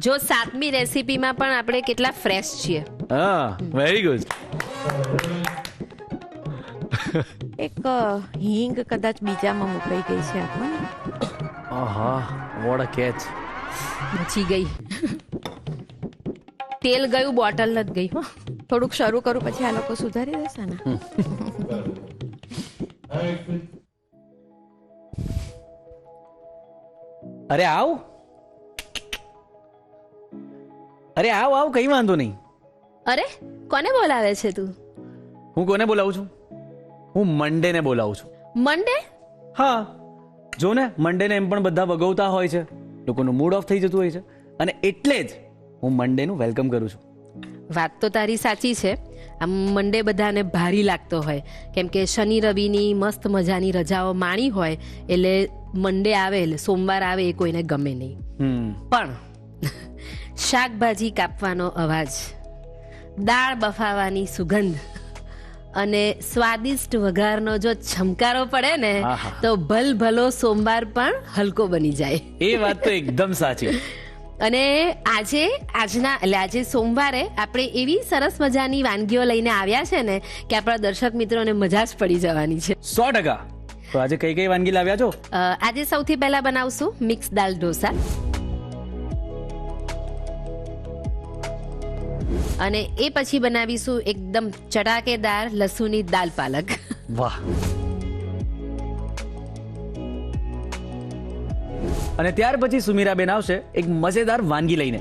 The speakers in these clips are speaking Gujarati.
જો 7મી રેસીપીમાં પણ આપણે કેટલા ફ્રેશ છીએ. હા, વેરી ગુડ. એક હિંગ કદાચ બીજામાં મુકાઈ ગઈ છે આપણને. આહા, વોટ અ કેચ. બચી ગઈ. તેલ ગયું, બોટલ નથી ગઈ. હો, થોડુંક શરૂ કરું પછી આ લોકો સુધારી દેશે ને. અરે આવ, કઈ વાંધો નહીં. અરે કોને બોલાવે છે તું? હું કોને બોલાવું છું? હું મંડે ને બોલાવું છું. મંડે? હા, જો ને, મંડે ને એમ પણ બધા વગવતા હોય છે, લોકોનું મૂડ ઓફ થઈ જતું હોય છે, અને એટલે જ હું મંડે નું વેલકમ કરું છું. વાત તો તારી સાચી છે. આમ મંડે બધાને ભારી લાગતો હોય, કેમ કે શનિ રવિની મસ્ત મજાની રજાઓ માણી હોય, એટલે મંડે આવે એટલે સોમવાર આવે એ કોઈને ગમે નહીં. પણ શાકભાજી કાપવાનો અવાજ, દાળ બફાવાની સુગંધ અને સ્વાદિષ્ટ વઘારનો જો છમકારો પડે ને, તો ભલો સોમવાર પણ હલકો બની જાય. એ વાત તો એકદમ સાચી. અને આજે સોમવારે આપણે એવી સરસ મજાની વાનગીઓ લઈને આવ્યા છે ને કે આપણા દર્શક મિત્રોને મજા જ પડી જવાની છે. 100%. તો આજે કઈ કઈ વાનગી લાવ્યા છો? આજે સૌથી પહેલા બનાવશું મિક્સ દાલ ઢોસા, અને એ પછી બનાવીશું એકદમ ચટાકેદાર લસુની દાલ પાલક. વાહ. અને ત્યાર પછી સુમીરાબેન આવશે એક મજેદાર વાનગી લઈને.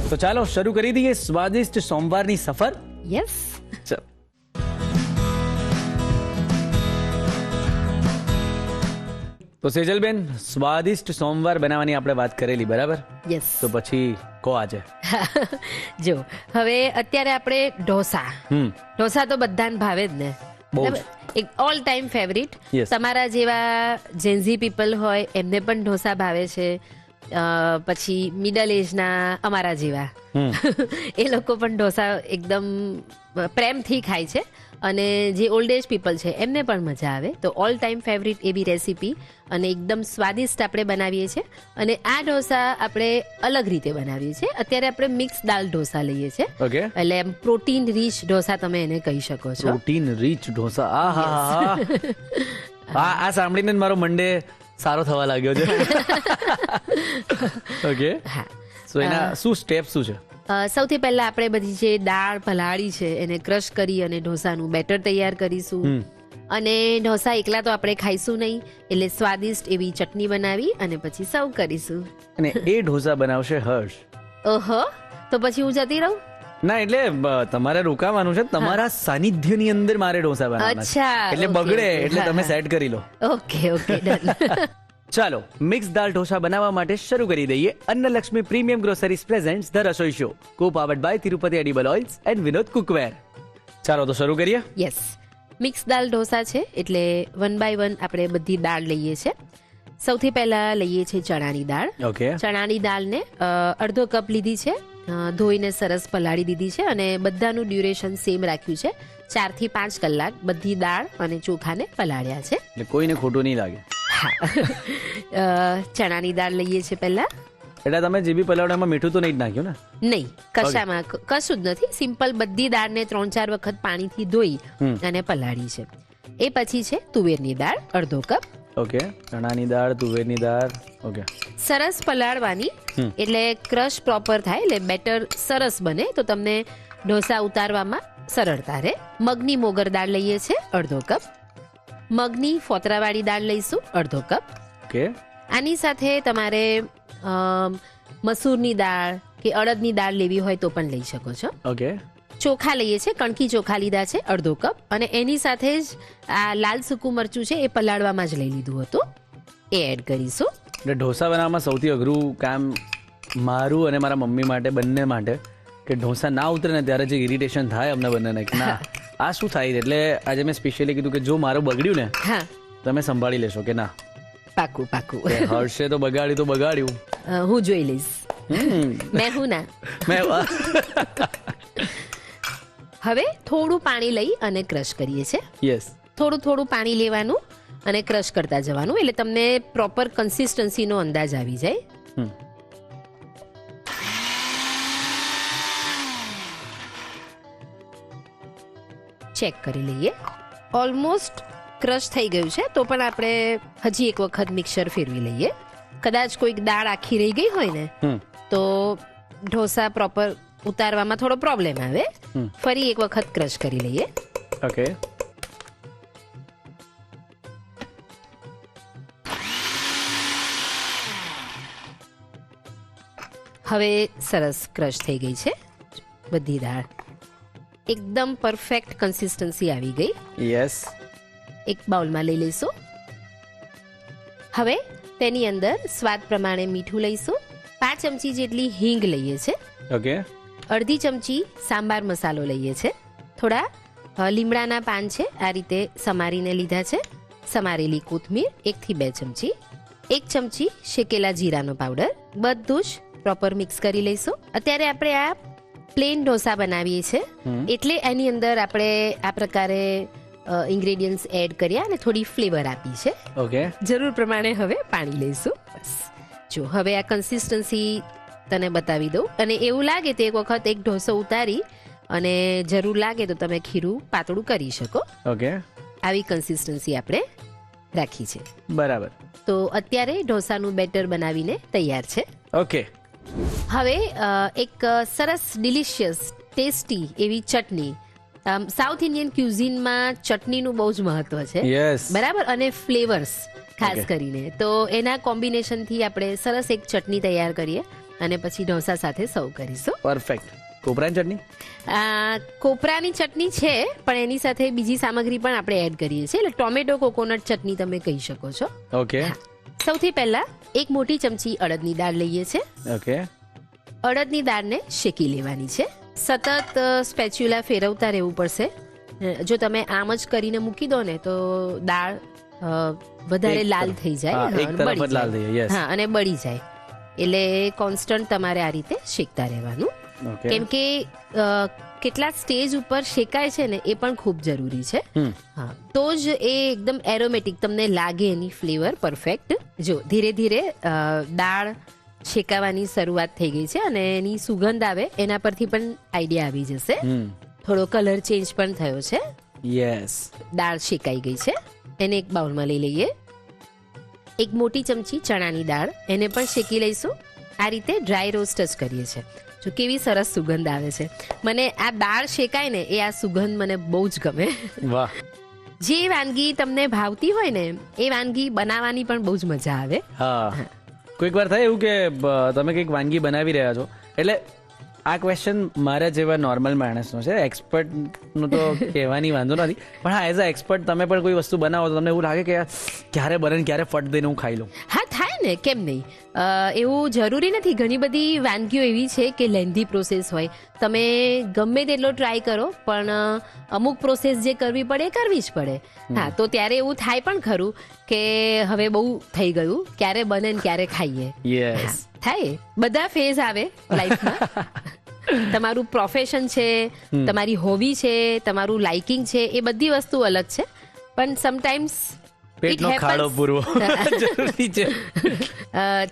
તો ચાલો શરૂ કરી દઈએ સ્વાદિષ્ટ સોમવારની સફર. યસ. ચલો. તો સેજલબેન, સ્વાદિષ્ટ સોમવાર બનાવવાની આપણે વાત કરેલી, બરાબર? યસ. તો પછી કો આજે. જો હવે અત્યારે આપણે ઢોસા તો બધાને ભાવે જ ને, બરાબર? એક ઓલ ટાઈમ ફેવરિટ. તમારા જેવા જેન્ઝી પીપલ હોય એમને પણ ઢોસા ભાવે છે, પછી મિડલ એજના અમારા જેવા એ લોકો પણ ઢોસા એકદમ પ્રેમથી ખાય છે, અને જે ઓલ્ડ એજ પીપલ છે એમને પણ મજા આવે. તો ઓલ ટાઈમ ફેવરિટ એવી રેસીપી અને એકદમ સ્વાદિષ્ટ આપણે બનાવીએ છીએ. અને આ ઢોસા આપણે અલગ રીતે બનાવીએ છીએ. અત્યારે આપણે મિક્સ દાલ ઢોસા લઈએ છીએ, એટલે એમ પ્રોટીન રીચ ઢોસા તમે એને કહી શકો છો. Protein rich dosa. આ સાંભળીને મારો મંડે સારો થવા લાગ્યો છે. ઓકે, સો એના શું સ્ટેપ શું છે? સૌથી પહેલા આપણે બધી જે દાળ પલાળી છે એને ક્રશ કરી અને ઢોસાનું બેટર તૈયાર કરીશું. અને ઢોસા એકલા તો આપણે ખાઈશું નહીં, એટલે સ્વાદિષ્ટ એવી ચટણી બનાવી અને પછી સર્વ કરીશું. અને એ ઢોસા બનાવશે હર્ષ. ઓહો, તો પછી હું જતી રહું? ના, એટલે તમારે રોકાવાનું છે, તમારા સાનિધ્યની અંદર મારે ઢોસા બનાવવાના. અચ્છા, એટલે બગડે એટલે તમે સેટ કરી લો. Okay, done. ચાલો, મિક્સ દાલ ઢોસા બનાવવા માટે શરૂ કરી દઈએ. Annalakshmi premium groceries presents the Rasoi show, co powered by Tirupati edible oils and Vinod cookware. ચાલો તો શરૂ કરીએ. યસ. મિક્સ દાલ ઢોસા છે એટલે 1 by 1 આપણે બધી દાળ લઈએ છીએ. સૌથી પહેલા લઈએ છીએ ચણાની દાળ. ઓકે. ચણાની દાળને અડધો કપ લીધી છે, ધોઈને સરસ પલાળી દીધી છે, અને બધાનું ડ્યુરેશન સેમ રાખ્યું છે. 4 થી 5 કલાક બધી દાળ અને ચોખાને પલાળ્યા છે. એટલે કોઈને ખોટું નહીં લાગે. ચણાની દાળ લઈએ છીએ પહેલા. એટલે તમે જે બી પલાવડામાં મીઠું તો નહીં જ નાખ્યું ને? નહીં, કશામાં કશું જ નથી. સિમ્પલ બધી દાળને 3-4 વખત પાણીથી ધોઈ અને પલાળી છે. એ પછી છે તુવેરની દાળ અડધો કપ. ઓકે. ચણાની દાળ, તુવેરની દાળ. ઓકે. સરસ પલાળવાની, એટલે ક્રશ પ્રોપર થાય, એટલે બેટર સરસ બને, તો તમને ઢોસા ઉતારવામાં સરળતા રહે. મગની મોગર દાળ લઈએ છીએ અડધો કપ. મગની ફોતરાવાળી દાળ લઈશું અડધો કપ. ઓકે. આની સાથે તમારે મસૂરની દાળ કે અડદની દાળ લેવી હોય તો પણ લઈ શકો છો. ઓકે. ચોખા લઈએ છીએ, કણકી ચોખા લીધા છે અડધો કપ, અને એની સાથે જ આ લાલ સૂકું મરચું છે એ પલાળવામાં જ લઈ લીધું હતું, એ એડ કરીશું. એટલે ઢોસા બનાવવામાં સૌથી અઘરું કામ મારું અને મારા મમ્મી માટે, બંને માટે, કે ઢોસા ના ઉતરે ને ત્યારે જે ઇરિટેશન થાય અમને બંનેને કે ના આ શું થાય. એટલે આજે મેં સ્પેશિયલી કીધું કે જો મારું બગડ્યું ને તમે સંભાળી લેશો કે ના. પાકું. હર્ષે તો બગાડ્યું. હું જોઈ લઈશ. મેં હું ના. હવે થોડું પાણી લઈ અને ક્રશ કરીએ છીએ. યસ. થોડું પાણી લેવાનું અને ક્રશ કરતા જવાનું, એટલે તમને પ્રોપર કન્સિસ્ટન્સીનો અંદાજ આવી જાય. ચેક કરી લઈએ. ઓલમોસ્ટ ક્રશ થઈ ગયું છે, તો પણ આપણે હજી એક વખત મિક્સર ફેરવી લઈએ. કદાચ કોઈક દાળ આખી રહી ગઈ હોય ને તો ઢોસા પ્રોપર ઉતારવામાં થોડો પ્રોબ્લેમ આવે. ફરી એક વખત ક્રશ કરી લઈએ. ઓકે. હવે સરસ ક્રશ થઈ ગઈ છે બધી દાળ, એકદમ પરફેક્ટ કન્સિસ્ટન્સી આવી ગઈ. યસ. એક બાઉલમાં લઈ લઈશું. હવે તેની અંદર સ્વાદ પ્રમાણે મીઠું લઈશું. 5 ચમચી જેટલી હિંગ લઈએ છે. ઓકે. અડધી ચમચી સાંબાર મસાલો લઈએ છે. થોડા લીમડાના પાન છે, આ રીતે સમારીને લીધા છે. સમારેલી કોથમીર 1 થી 2 ચમચી. 1 ચમચી શેકેલા જીરાનો પાવડર. બધું જ પ્રોપર મિક્સ કરી લઈશું. અત્યારે આપણે આ પ્લેન ઢોસા બનાવીએ છીએ, એટલે એની અંદર આપણે આ પ્રકારે ઇન્ગ્રેડિયન્ટ્સ એડ કર્યા અને થોડી ફ્લેવર આપી છે. ઓકે. જરૂર પ્રમાણે હવે પાણી લઈશું. બસ જો હવે આ કન્સિસ્ટન્સી તને બતાવી દઉં, અને એવું લાગે તો એક વખત એક ઢોસો ઉતારી અને જરૂર લાગે તો તમે ખીરું પાતળું કરી શકો. ઓકે. આવી કન્સિસ્ટન્સી આપણે રાખી છે. બરાબર. તો અત્યારે ઢોસાનું બેટર બનાવીને તૈયાર છે. ઓકે. હવે એક સરસ ડિલિશિયસ ટેસ્ટી એવી ચટણી. સાઉથ ઇન્ડિયન ક્યુઝિનમાં ચટણીનું બહુ જ મહત્વ છે. યસ. બરાબર, અને ફ્લેવર્સ ખાસ Okay. કરીને તો એના કોમ્બિનેશનથી આપણે સરસ એક ચટણી તૈયાર કરીએ અને પછી ઢોસા સાથે સર્વ કરીશું. પરફેક્ટ. કોપરાની ચટણી? કોપરાની ચટણી છે, પણ એની સાથે બીજી સામગ્રી પણ આપણે એડ કરીએ છીએ, એટલે ટોમેટો કોકોનટ ચટણી તમે કહી શકો છો. ઓકે. સૌથી પહેલા 1 મોટી ચમચી અડદની દાળ લઈએ છીએ. ઓકે. અડદની દાળને શેકી લેવાની છે. સતત સ્પેચ્યુલા ફેરવતા રહેવું પડશે. જો તમે આમ જ કરીને મૂકી દો ને તો દાળ વધારે લાલ થઈ જાય, એક તરફ જ લાલ થઈ જાય. યસ. હા, અને બળી જાય. એટલે કોન્સ્ટન્ટ તમારે આ રીતે શેકતા રહેવાનું. ઓકે. કેમ કે કેટલા સ્ટેજ ઉપર શેકાય છે ને એ પણ ખૂબ જરૂરી છે. હા, તો જ એ એકદમ એરોમેટિક તમને લાગે, એની ફ્લેવર પરફેક્ટ. જો ધીરે ધીરે દાળ શેકાવાની શરૂઆત થઈ ગઈ છે અને એની સુગંધ આવે એના પરથી પણ આઈડિયા આવી જશે. થોડો કલર ચેન્જ પણ થયો છે. યસ. દાળ શેકાઈ ગઈ છે. એને એક બાઉલમાં લઈ લઈએ. 1 મોટી ચમચી ચણાની દાળ, એને પણ શેકી લઈશું. આ રીતે ડ્રાય રોસ્ટ જ કરીએ છીએ. જો કેવી સરસ સુગંધ આવે છે. મને આ દાળ શેકાય ને એ આ સુગંધ મને બહુ જ ગમે. વાહ. જે વાનગી તમને ભાવતી હોય ને એ વાનગી બનાવવાની પણ બહુ જ મજા આવે. હા. કોઈક વાર થાય એવું કે તમે કંઈક વાનગી બનાવી રહ્યા છો, એટલે આ ક્વેશ્ચન મારા જેવા નોર્મલ માણસનો છે. એક્સપર્ટનો તો કહેવાની વાંધો નથી, પણ હા, એઝ અ એક્સપર્ટ તમે પણ કોઈ વસ્તુ બનાવો તો તમને એવું લાગે કે ક્યારે બને ને ક્યારે ફટ દઈને હું ખાઈ લઉં. હા, થાય ને, કેમ નહીં. એવું જરૂરી નથી. ઘણી બધી વાનગીઓ એવી છે કે લેન્ધી પ્રોસેસ હોય. તમે ગમે તેટલો ટ્રાય કરો પણ અમુક પ્રોસેસ જે કરવી પડે એ કરવી જ પડે. હા, તો ત્યારે એવું થાય પણ ખરું કે હવે બહુ થઈ ગયું, ક્યારે બને ને ક્યારે ખાઈએ. યસ. થાય. બધા ફેઝ આવે લાઈફમાં. તમારું પ્રોફેશન છે, તમારી હોબી છે, તમારું લાઇકિંગ છે, એ બધી વસ્તુ અલગ છે, પણ સમટાઈમ્સ પેટનો ખાડો પૂરવો જરૂરી છે.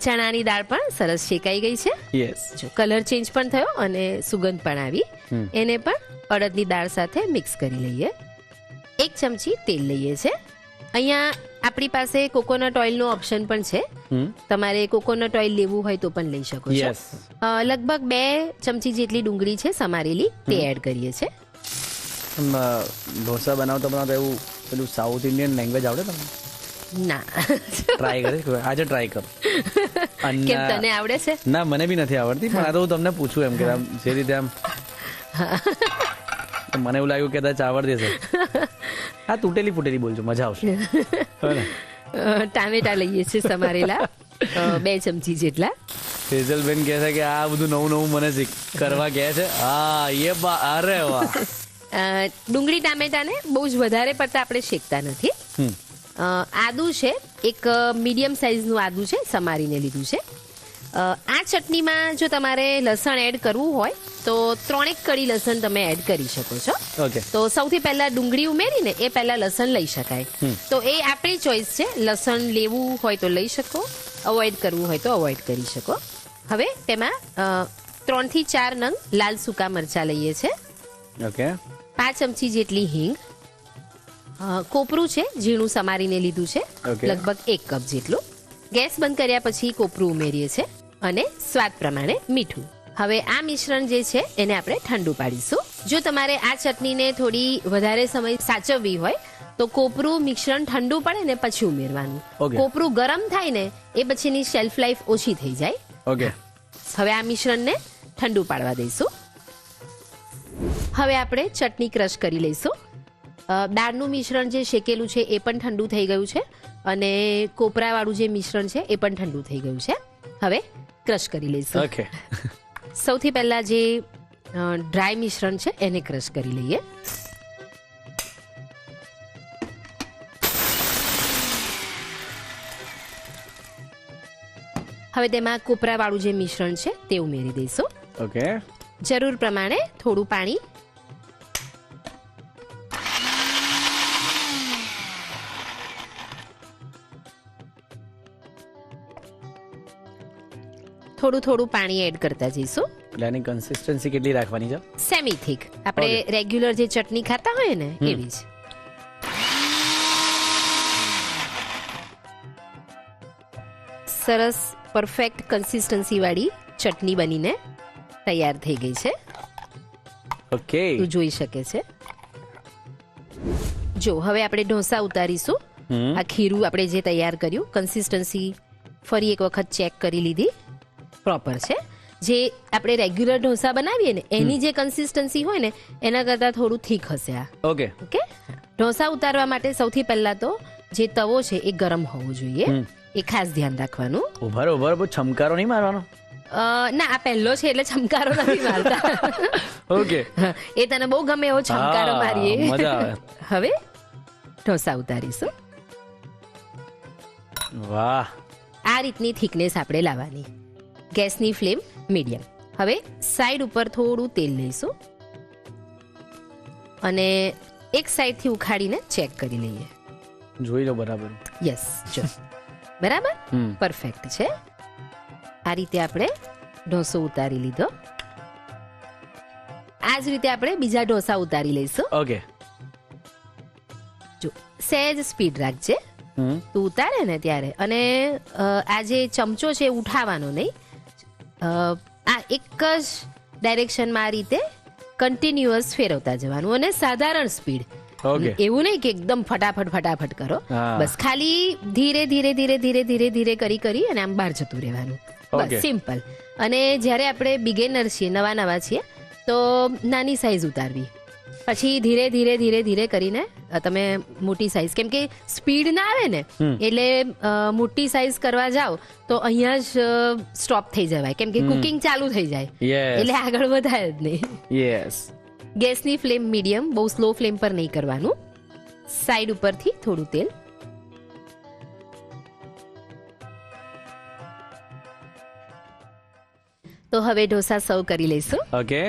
ચણાની દાળ પણ સરસ શેકાઈ ગઈ છે. યસ. જો કલર ચેન્જ પણ થયો અને સુગંધ પણ આવી. એને પણ અડદની દાળ સાથે મિક્સ કરી લઈએ. 1 ચમચી તેલ લઈએ છે. અહીંયા આપણી પાસે કોકોનટ ઓઇલનો ઓપ્શન પણ છે. તમારે કોકોનટ ઓઇલ લેવું હોય તો પણ લઈ શકો છો. યસ. લગભગ 2 ચમચી જેટલી ડુંગળી છે સમારેલી, તે એડ કરીએ છે. ઢોસા બનાવતા એવું પેલું સાઉથ ઇન્ડિયન લેંગ્વેજ આવડે તમને? ના. ટ્રાય કરે? આજે ટ્રાય કરો. કેમ, તને આવડે છે? ના, મને બી નથી આવડતી, પણ આ તો હું તમને પૂછું એમ કે આમ જે રીતે આમ મને એવું લાગ્યું કે કદાચ આવડતી હશે. હા, તૂટેલી ફૂટેલી બોલજો, મજા આવશે. ટામેટા લઈએ છીએ સમારેલા 2 ચમચી જેટલા. ફેઝલબેન કહે છે કે આ બધું નવું નવું મને કરવા કહે છે. હા, અરે વાહ. ડુંગળી ટામેટાને બહુ જ વધારે પડતા આપણે શેકતા નથી. આદુ છે, એક મીડિયમ સાઇઝનું આદુ છે, સમારીને લીધું છે. આ ચટણીમાં જો તમારે લસણ એડ કરવું હોય તો 3 કળી લસણ તમે એડ કરી શકો છો. ઓકે. તો સૌથી પહેલા ડુંગળી ઉમેરીને એ પહેલા લસણ લઈ શકાય. તો એ આપણી ચોઈસ છે. લસણ લેવું હોય તો લઈ શકો, અવોઇડ કરવું હોય તો અવોઇડ કરી શકો. હવે તેમાં 3 થી 4 નંગ લાલ સૂકા મરચાં લઈએ છે. ઓકે. 5 ચમચી જેટલી હિંગ, કોપરું છે ઝીણું સમારીને લીધું છે, લગભગ 1 કપ જેટલું. ગેસ બંધ કર્યા પછી કોપરું ઉમેરીએ છે અને સ્વાદ પ્રમાણે મીઠું. હવે આ મિશ્રણ જે છે એને આપણે ઠંડુ પાડીશું. જો તમારે આ ચટણીને થોડી વધારે સમય સાચવવી હોય તો કોપરું મિશ્રણ ઠંડુ પડે ને પછી ઉમેરવાનું. કોપરું ગરમ થાય ને એ પછીની શેલ્ફ લાઈફ ઓછી થઈ જાય. ઓકે. હવે આ મિશ્રણને ઠંડુ પાડવા દઈશું. હવે આપણે ચટણી ક્રશ કરી લઈશું. દાળનું મિશ્રણ જે શેકેલું છે એ પણ ઠંડુ થઈ ગયું છે અને કોપરાવાળું જે મિશ્રણ છે એ પણ ઠંડુ થઈ ગયું છે. હવે ક્રશ કરી લઈશું. ઓકે. સૌથી પહેલા જે ડ્રાય મિશ્રણ છે એને ક્રશ કરી લઈએ. હવે તેમાં કોપરાવાળું જે મિશ્રણ છે તે ઉમેરી દઈશું. ઓકે. જરૂર પ્રમાણે થોડું પાણી. થોડું પાણી એડ કરતા જઈશું. એટલે આની કન્સિસ્ટન્સી કેટલી રાખવાની છે? Semi thick. આપણે રેગ્યુલર જે ચટણી ખાતા હોય ને એવી જ. સરસ પરફેક્ટ કન્સિસ્ટન્સી વાળી ચટણી બનીને તૈયાર થઈ ગઈ છે. ઓકે. તું જોઈ શકે છે. જો હવે આપણે ઢોસા ઉતારીશું. આ ખીરું આપણે જે તૈયાર કર્યું, કન્સિસ્ટન્સી ફરી એક વખત ચેક કરી લીધી, પ્રોપર છે. જે આપણે રેગ્યુલર ઢોસા બનાવીએ ને એની જે કન્સિસ્ટન્સી હોય ને એના કરતાં થોડું થીક હશે આ. ઓકે. ઓકે. ઢોસા ઉતારવા માટે સૌથી પહેલા તો જે તવો છે એ ગરમ હોવો જોઈએ, એ ખાસ ધ્યાન રાખવાનું. ઉભા બહુ છમકારો નહીં મારવાનો? ના, આ પહેલો છે એટલે છમકારો નથી મારતા. ઓકે. એ તને બહુ ગમે એવો છમકારો મારીએ. મજા આવે. હવે ઢોસા ઉતારીશું. વાહ. આ રીતની થિકનેસ આપણે લાવવાની. ગેસની ફ્લેમ મીડિયમ. હવે સાઈડ ઉપર થોડું તેલ લઈશું અને એક સાઈડથી ઉખાડીને ચેક કરી લઈએ. જોઈ લો બરાબર. યસ, જો બરાબર પરફેક્ટ છે. આ રીતે આપણે ઢોસો ઉતારી લીધો. આ જ રીતે આપણે બીજા ઢોસા ઉતારી લઈશું. ઓકે. જો સહેજ સ્પીડ રાખજે તું ઉતારે ને ત્યારે. અને આ જે ચમચો છે ઉઠાવવાનો નહીં, આ એક જ ડાયરેક્શનમાં આ રીતે કન્ટિન્યુઅસ ફેરવતા જવાનું અને સાધારણ સ્પીડ. એવું નહીં કે એકદમ ફટાફટ કરો. બસ ખાલી ધીરે ધીરે કરી અને આમ બહાર જતું રહેવાનું. બસ સિમ્પલ. અને જ્યારે આપણે બિગેનર છીએ, નવા છીએ, તો નાની સાઈઝ ઉતારવી. પછી ધીરે કરીને તમે મોટી સાઈઝ, કેમ કે સ્પીડ ના આવે ને એટલે મોટી સાઈઝ કરવા જાઓ તો અહીંયા જ સ્ટોપ થઈ જવાય, કેમ કે કુકિંગ ચાલુ થઈ જાય એટલે આગળ વધાય જ નહીં. યસ. ગેસની ફ્લેમ મીડિયમ, બહુ સ્લો ફ્લેમ પર નહીં કરવાનું. સાઈડ ઉપરથી થોડું તેલ. તો હવે ઢોસા સર્વ કરી લઈશું. ઓકે.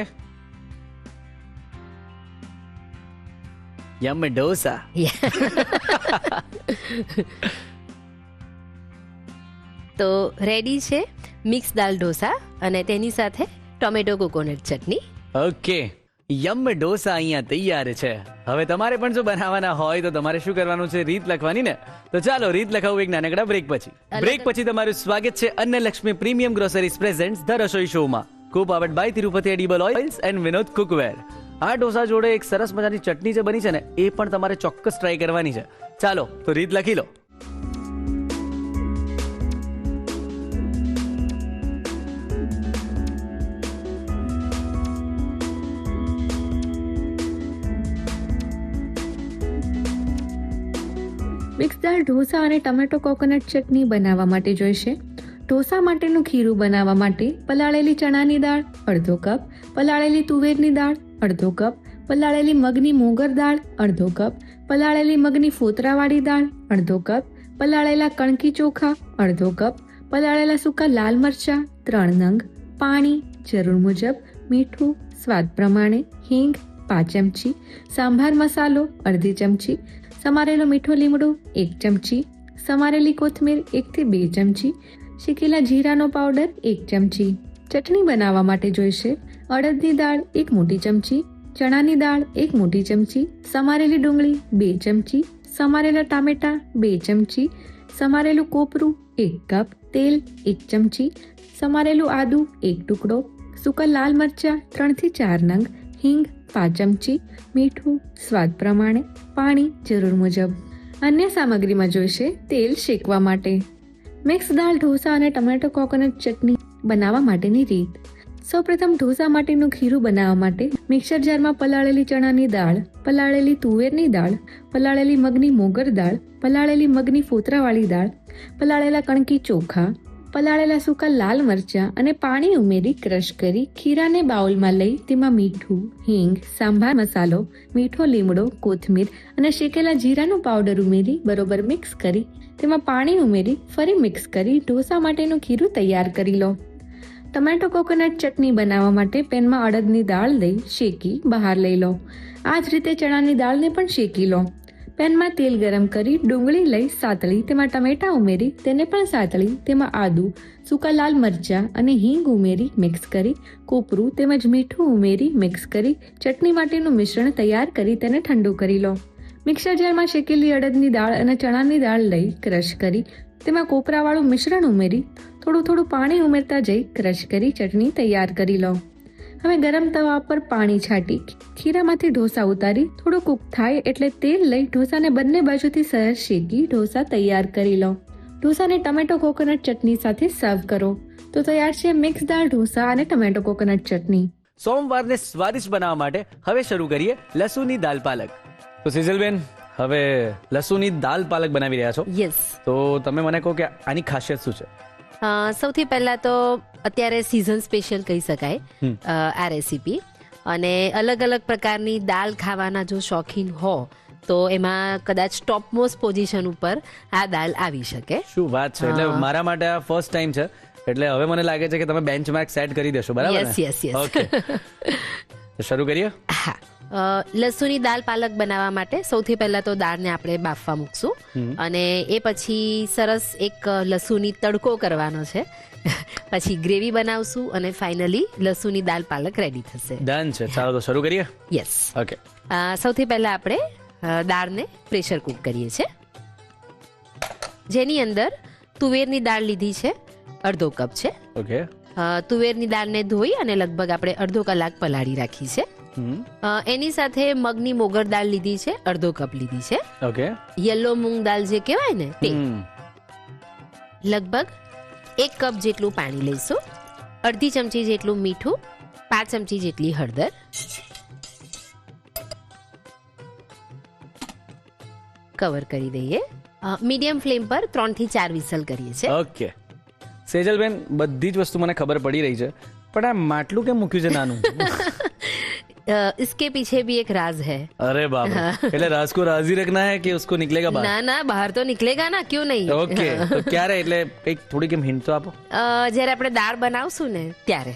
યમ ઢોસા. તો રેડી છે મિક્સ દાલ ઢોસા અને તેની સાથે ટોમેટો કોકોનટ ચટણી. ઓકે. યમ ઢોસા અહીંયા તૈયાર છે. હવે તમારે પણ જો બનાવવાના હોય તો તમારે શું કરવાનું છે? રીત લખવાની ને. તો ચાલો રીત લખાવું એક નાનકડા બ્રેક પછી. બ્રેક પછી તમારું સ્વાગત છે Annalakshmi premium groceries presents the Rasoi શોમાં. Co-powered by Tirupati edible oils and Vinod cookware. આ ઢોસા જોડે એક સરસ મજાની ચટણી જે બની છે ને એ પણ તમારે ચોક્કસ ટ્રાય કરવાની છે. ચાલો તો રીત લખી લો. મિક્સ દાળ ઢોસા અને ટમેટો કોકોનટ ચટણી બનાવવા માટે જોઈશે ઢોસા માટેનું ખીરું બનાવવા માટે પલાળેલી ચણાની દાળ અડધો કપ, પલાળેલી તુવેરની દાળ અડધો કપ, પલાળેલી મગની મોગર દાળ અડધો કપ, પલાળેલી મગની ફોતરાવાળી દાળ અડધો કપ, પલાળેલા કણકી ચોખા અડધો કપ, પલાળેલા સૂકા લાલ મરચાં 3 નંગ, પાણી જરૂર મુજબ, મીઠું સ્વાદ પ્રમાણે, હિંગ 5 ચમચી, સાંભાર મસાલો અડધી ચમચી, સમારેલો મીઠો લીમડો 1 ચમચી, સમારેલી કોથમીર 1 થી 2 ચમચી, શેકેલા જીરાનો પાવડર 1 ચમચી. ચટણી બનાવવા માટે જોઈશે અડદની દાળ 1 મોટી ચમચી, ચણાની દાળ 1 મોટી ચમચી, સમારેલી ડુંગળી 2 ચમચી, સમારેલા ટામેટા 2 ચમચી, સમારેલું કોપરું 1 કપ, તેલ 1 ચમચી, સમારેલું આદુ 1 ટુકડો, સૂકા લાલ મરચાં 3 થી 4 નંગ, હિંગ 5 ચમચી, મીઠું સ્વાદ પ્રમાણે, પાણી જરૂર મુજબ. અન્ય સામગ્રીમાં જોઈશે તેલ શેકવા માટે. મિક્સ દાળ ઢોસા અને ટમેટો કોકોનટ ચટણી બનાવવા માટેની રીત. સૌપ્રથમ ઢોસા માટેનું ખીરું બનાવવા માટે મિક્સર જારમાં પલાળેલી ચણાની દાળ, પલાળેલી તુવેરની દાળ, પલાળેલી મગની મોગર દાળ, પલાળેલી મગની ફોતરાવાળી દાળ, પલાળેલા કણકી ચોખા, પલાળેલા સૂકા લાલ મરચાં અને પાણી ઉમેરી ક્રશ કરી ખીરાને બાઉલમાં લઈ તેમાં મીઠું, હિંગ, સાંભાર મસાલો, મીઠો લીમડો, કોથમીર અને શેકેલા જીરાનું પાવડર ઉમેરી બરોબર મિક્સ કરી તેમાં પાણી ઉમેરી ફરી મિક્સ કરી ઢોસા માટેનું ખીરું તૈયાર કરી લો. ટમેટો કોકોનટ ચટણી બનાવવા માટે પેનમાં અડદની દાળ લઈ શેકી બહાર લઈ લો. આ જ રીતે ચણાની દાળને પણ શેકી લો. પેનમાં તેલ ગરમ કરી ડુંગળી લઈ સાતળી તેમાં ટમેટા ઉમેરી તેને પણ સાતળી તેમાં આદુ, સૂકા લાલ મરચાં અને હિંગ ઉમેરી મિક્સ કરી કોપરું તેમજ મીઠું ઉમેરી મિક્સ કરી ચટણી માટેનું મિશ્રણ તૈયાર કરી તેને ઠંડુ કરી લો. મિક્સર જારમાં શેકેલી અડદની દાળ અને ચણાની દાળ લઈ ક્રશ કરી તેમાં કોપરાવાળું મિશ્રણ ઉમેરી થોડું પાણી ઉમેરતા જઈ ક્રશ કરી ચટણી તૈયાર કરી લો. હવે ગરમ તવા પર પાણી છાંટી ખીરામાંથી ઢોસા ઉતારી થોડું કૂક થાય એટલે તેલ લઈ ઢોસાને બંને બાજુથી સરસ શેકી ઢોસા તૈયાર કરી લો. ઢોસાને ટમેટો કોકોનટ ચટણી સાથે સર્વ કરો. તો તૈયાર છે મિક્સ દાળ ઢોસા અને ટમેટો કોકોનટ ચટણી. સોમવારને સ્વાદિષ્ટ બનાવવા માટે હવે શરૂ કરીએ લસુની દાલ પાલક. તો સિઝલબેન, હવે લસુની દાલ પાલક બનાવી રહ્યા છો. યસ. તો તમે મને કહો કે આની ખાસિયત શું છે? સૌથી પહેલા તો અત્યારે સિઝન સ્પેશિયલ કહી શકાય આ રેસીપી. અને અલગ અલગ પ્રકારની દાલ ખાવાના જો શોખીન હો તો એમાં કદાચ ટોપ મોસ્ટ પોઝિશન ઉપર આ દાલ આવી શકે. શું વાત છે! એટલે મારા માટે આ ફર્સ્ટ ટાઈમ છે, એટલે હવે મને લાગે છે કે તમે બેન્ચમાર્ક સેટ કરી દેશો, બરાબર ને? યસ. ઓકે, તો શરૂ કરીએ. હા, લસુની દાલ પાલક બનાવવા માટે સૌથી પહેલા તો દાળને આપણે બાફવા મૂકશું અને એ પછી સરસ એક લસુની તડકો કરવાનો છે. પછી ગ્રેવી બનાવશું અને ફાઇનલી લસુની દાલ પાલક રેડી થશે. ડન છે. ચાલો તો શરૂ કરીએ. યસ. ઓકે. સૌથી પહેલા આપણે દાળને પ્રેશર કુક કરીએ છીએ, જેની અંદર તુવેરની દાળ લીધી છે 1/2 કપ છે. ઓકે. તુવેરની દાળને ધોઈ અને લગભગ આપણે અડધો કલાક પલાળી રાખી છે. એની સાથે મગની મોગર દાળ લીધી છે 1/2 કપ લીધી છે. ઓકે. યલો મૂંગ દાળ જે કહેવાય ને તે લગભગ 1 કપ જેટલું પાણી લઈશું, અડધી ચમચી જેટલું મીઠું, 5 ચમચી જેટલી હળદર, કવર કરી દઈએ. મીડિયમ ફ્લેમ પર 3 થી 4 વિસલ કરીએ છીએ. ઓકે. સેજલબેન, બધી જ વસ્તુ મને ખબર પડી રહી છે, પણ આ માટલું કેમ મૂક્યું છે નાનું? इसके पीछे भी एक राज है. अरे बाप रे. એટલે રાજ को राज ही रखना है कि उसको निकलेगा बाहर? ના ના, બહાર તો નીકળેગા ના, ક્યું નહીં. ઓકે. તો ક્યારે, એટલે કંઈક થોડી કેમ હિન્ટ તો આપો. જ્યારે આપણે દાળ બનાવશું ને ત્યારે.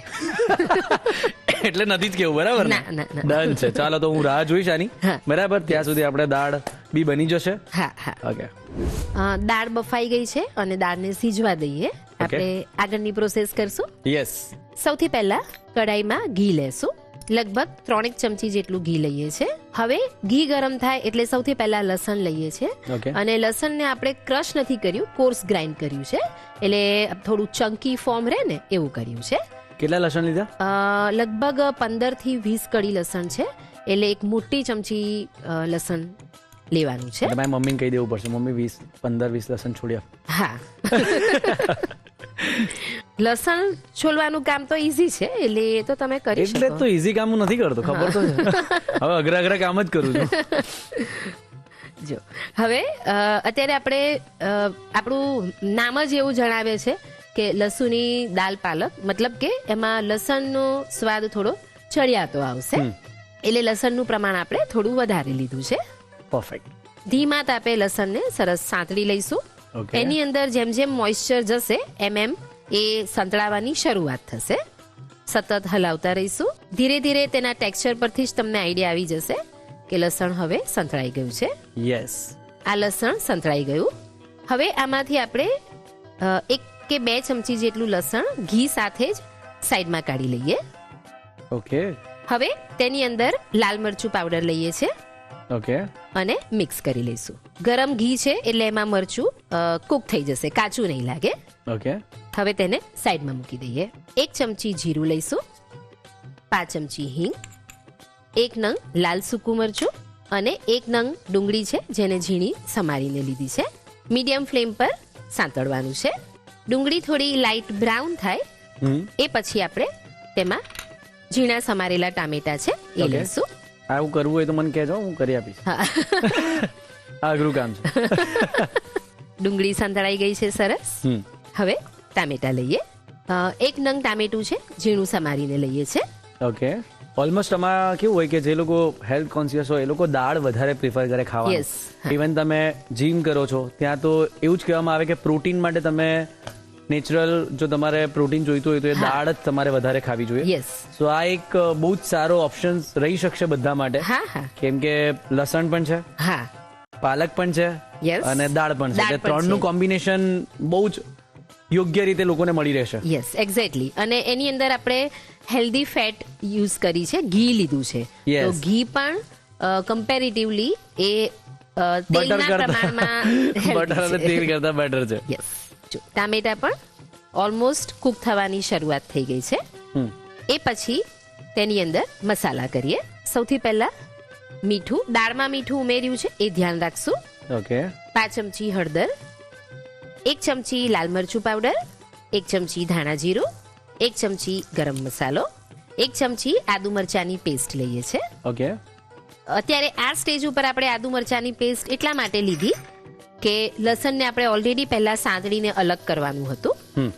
એટલે નથી જ કેવું, બરાબર ને? ના. ડન છે. ચાલો તો હું રાહ જોઈશ આની. બરાબર, ત્યાં સુધી આપણે દાળ બી બની જશે. હા. ઓકે. દાળ બફાઈ ગઈ છે અને દાળને સીજવા દઈએ. આપણે આગળની પ્રોસેસ કરશું. યસ. સૌથી પહેલા કડાઈમાં ઘી લેશું. લગભગ 3 ચમચી જેટલું ઘી લઈએ છીએ. હવે ઘી ગરમ થાય એટલે સૌથી પહેલા લસણ લઈએ છીએ અને લસણને આપણે ક્રશ નથી કર્યું, કોર્સ ગ્રાઇન્ડ કર્યું છે, એટલે થોડું ચંકી ફોર્મ રહે ને એવું કર્યું છે. કેટલા લસણ લીધા? લગભગ 15 થી 20 કડી લસણ છે, એટલે એક મોટી ચમચી લસણ લેવાનું છે. મારી મમ્મીને કહી દેવું પડશે, મમ્મી 15-20 લસણ છોડ્યા. હા. લસણ છોલવાનું કામ તો ઈઝી છે, એટલે એ તો તમે કરી શકો. એટલે તો ઈઝી કામ હું નથી કરતો, ખબર તો છે. હવે અઘરા કામ જ કરું છું. જો હવે અત્યારે આપણે આપણું નામ જ એવું જણાવે છે કે લસુની દાલ પાલક, મતલબ કે એમાં લસણનો સ્વાદ થોડો ચડિયાતો આવશે, એટલે લસણનું પ્રમાણ આપણે થોડું વધારે લીધું છે. પરફેક્ટ. ધીમા તાપે લસણને સરસ સાંતળી લઈશું Okay. એની અંદર જેમ જેમ મોઇશ્ચર જશે એમ એમ એ સંતળાવાની શરૂઆત થશે. સતત હલાવતા રહીશું. ધીરે ધીરે તેના ટેક્સચર પરથી જ તમને આઈડિયા આવી જશે કે લસણ હવે સંતળાઈ ગયું છે. યસ. આ લસણ સંતળાઈ ગયું. હવે આમાંથી આપણે 1 કે 2 ચમચી જેટલું લસણ ઘી સાથે જ સાઈડમાં કાઢી લઈએ. ઓકે. હવે તેની અંદર લાલ મરચું પાવડર લઈએ છીએ ઓકે. અને મિક્સ કરી લઈશું. ગરમ ઘી છે એટલે એમાં મરચું કૂક થઈ જશે, કાચું નહીં લાગે. ઓકે. હવે તેને સાઈડમાં મૂકી દઈએ. 1 ચમચી જીરું લઈશું, 5 ચમચી હિંગ, 1 નંગ લાલ સૂકું મરચું અને 1 નંગ ડુંગળી છે જેને ઝીણી સમારીને લીધી છે. મીડિયમ ફ્લેમ પર સાંતળવાનું છે. ડુંગળી થોડી લાઇટ બ્રાઉન થાય એ પછી આપણે તેમાં ઝીણા સમારેલા ટામેટા છે એ લઈશું. આવું કરવું હોય તો મને કહેજો, હું કરી આપીશ. અઘરું કામ છે. ડુંગળી સંતળાઈ ગઈ છે સરસ. હવે ટામેટા લઈએ. 1 નંગ ટામેટું છે ઝીણું સમારીને લઈએ છે. ઓકે. ઓલમોસ્ટ આમાં કેવું હોય કે જે લોકો હેલ્થ કોન્શિયસ હોય એ લોકો દાળ વધારે પ્રિફર કરે ખાવાનું. Yes. ઇવન તમે જીમ કરો છો ત્યાં તો એવું જ કહેવામાં આવે કે પ્રોટીન માટે તમે નેચરલ જો તમારે પ્રોટીન જોઈતું હોય તો એ દાળ જ તમારે વધારે ખાવી જોઈએ. યસ. સો આ એક બહુ જ સારો ઓપ્શન રહી શકશે બધા માટે. હા હા કેમ કે લસણ પણ છે, હા પાલક પણ છે Yes. અને દાળ પણ છે. દાળ એટલે પણ ત્રણનું છે. કોમ્બિનેશન બહુ જ યોગ્ય રીતે લોકોને મળી રહેશે. Yes exactly. અને એની અંદર આપણે હેલ્ધી ફેટ યુઝ કરી છે, ઘી લીધું છે. Yes. તો ઘી પણ કમ્પેરેટિવલી એ તેલના પ્રમાણમાં બટર અને તેલ કરતા બેટર છે. યસ. જો ટામેટા પણ ઓલમોસ્ટ કુક થવાની શરૂઆત થઈ ગઈ છે. એ પછી તેની અંદર મસાલા કરીએ. સૌથી પહેલા મીઠું, દાળમાં મીઠું ઉમેર્યું છે એ ધ્યાન રાખશું. ઓકે. 5 ચમચી હળદર, 1 ચમચી લાલ મરચું પાવડર, 1 ચમચી ધાણા જીરું, 1 ચમચી ગરમ મસાલો, 1 ચમચી આદુ મરચાની પેસ્ટ લઈએ છે. ઓકે. અત્યારે આ સ્ટેજ ઉપર આપણે આદુ મરચાની પેસ્ટ એટલા માટે લીધી કે લસણને આપણે ઓલરેડી પહેલા સાંતળીને અલગ કરવાનું હતું,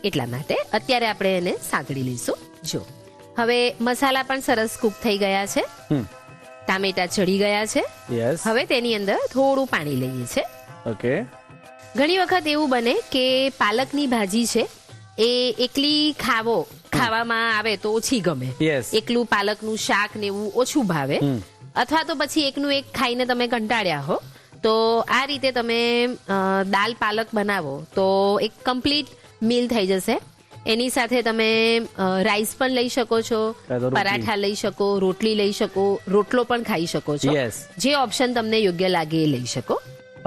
એટલા માટે અત્યારે આપણે એને સાંતળી લઈશું. જો હવે મસાલા પણ સરસ કૂક થઈ ગયા છે, ટામેટા ચડી ગયા છે. યસ. હવે તેની અંદર થોડું પાણી લઈએ છે. ઓકે. ઘણી વખત એવું બને કે પાલકની ભાજી છે એ એકલી ખાવામાં આવે તો ઓછી ગમે. Yes. એકલું પાલકનું શાક ને એવું ઓછું ભાવે, અથવા તો પછી એકનું એક ખાઈને તમે કંટાળ્યા હો. તો આ રીતે તમે દાલ પાલક બનાવો તો એક કમ્પ્લીટ મીલ થઈ જશે. એની સાથે તમે રાઈસ પણ લઈ શકો છો, પરાઠા લઈ શકો, રોટલી લઈ શકો, રોટલો પણ ખાઈ શકો છો. Yes. જે ઓપ્શન તમને યોગ્ય લાગે એ લઈ શકો.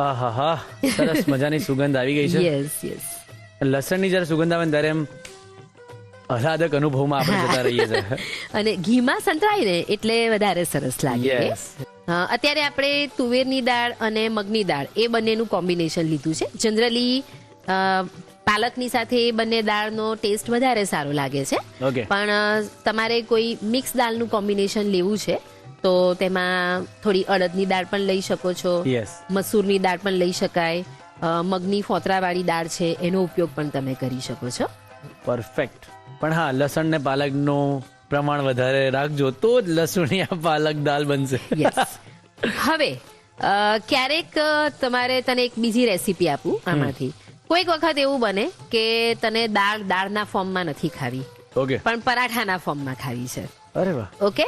આહાહા, સરસ મજાની સુગંધ આવી ગઈ છે. Yes yes. લસણની જ્યારે સુગંધ આવે ને ત્યારે એમ આહલાદક અનુભવમાં આપણે જતા રહીએ છીએ. અને ઘીમાં સંતળાય ને એટલે વધારે સરસ લાગે. Yes. અત્યારે આપણે તુવેરની દાળ અને મગની દાળ એ બંનેનું કોમ્બિનેશન લીધું છે. જનરલી પાલકની સાથે એ બંને દાળનો ટેસ્ટ વધારે સારો લાગે છે. Okay. પણ તમારે કોઈ મિક્સ દાળનું કોમ્બિનેશન લેવું છે તો તેમાં થોડી અડદની દાળ પણ લઈ શકો છો, Yes. મસૂરની દાળ પણ લઈ શકાય, મગની ફોતરાવાળી દાળ છે એનો ઉપયોગ પણ તમે કરી શકો છો. પરફેક્ટ. પણ હા, લસણ ને પાલકનું પ્રમાણ વધારે રાખજો તો જ લસુણિયા પાલક દાળ બનશે. Yes. હવે ક્યારેક તમારે તને એક બીજી રેસીપી આપું આમાંથી. કોઈક વખત એવું બને કે તને દાળના ફોર્મમાં નથી ખાવી, ઓકે, પણ પરાઠાના ફોર્મમાં ખાવી છે. અરે વાહ. ઓકે,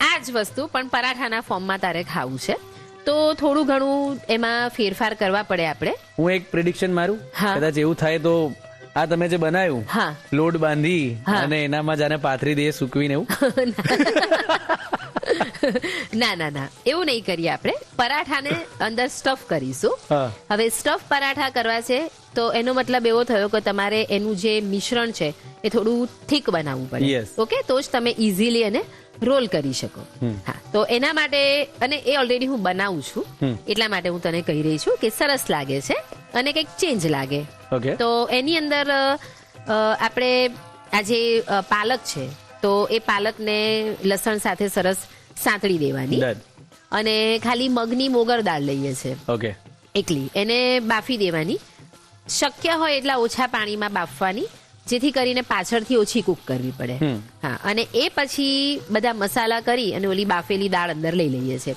આ જ વસ્તુ પણ પરાઠાના ફોર્મમાં તારે ખાવું છે તો થોડું ઘણું એમાં ફેરફાર કરવા પડે આપણે. હું એક પ્રિડિક્શન મારું. હા. કદાચ એવું થાય તો આ તમે જે બનાવ્યું, હા. લોટ બાંધી હા. અને એનામાં જાને પાથરી દે સૂકવીને એવું. ના ના ના, એવું નહીં કરીએ આપણે. પરાઠાને અંદર સ્ટફ કરીશું. હા. હવે સ્ટફ પરાઠા કરવા છે તો એનો મતલબ એવો થયો કે તમારે એનું જે મિશ્રણ છે એ થોડું થીક બનાવવું પડે. Yes. ઓકે, તો જ તમે ઇઝીલી એને રોલ કરી શકો. હા, તો એના માટે, અને એ ઓલરેડી હું બનાવું છું એટલા માટે હું તને કહી રહી છું કે સરસ લાગે છે અને કંઈક ચેન્જ લાગે. ઓકે. તો એની અંદર આપણે આ જે પાલક છે તો એ પાલકને લસણ સાથે સરસ સાંતળી દેવાની. Done. અને ખાલી મગની મોગર દાળ લઈએ છે ઓકે. એકલી, એને બાફી દેવાની. શક્ય હોય એટલા ઓછા પાણીમાં બાફવાની જેથી કરીને પાછળથી ઓછી કૂક કરવી પડે. હા, અને એ પછી બધા મસાલા કરી અને ઓલી બાફેલી દાળ અંદર લઈ લઈએ છે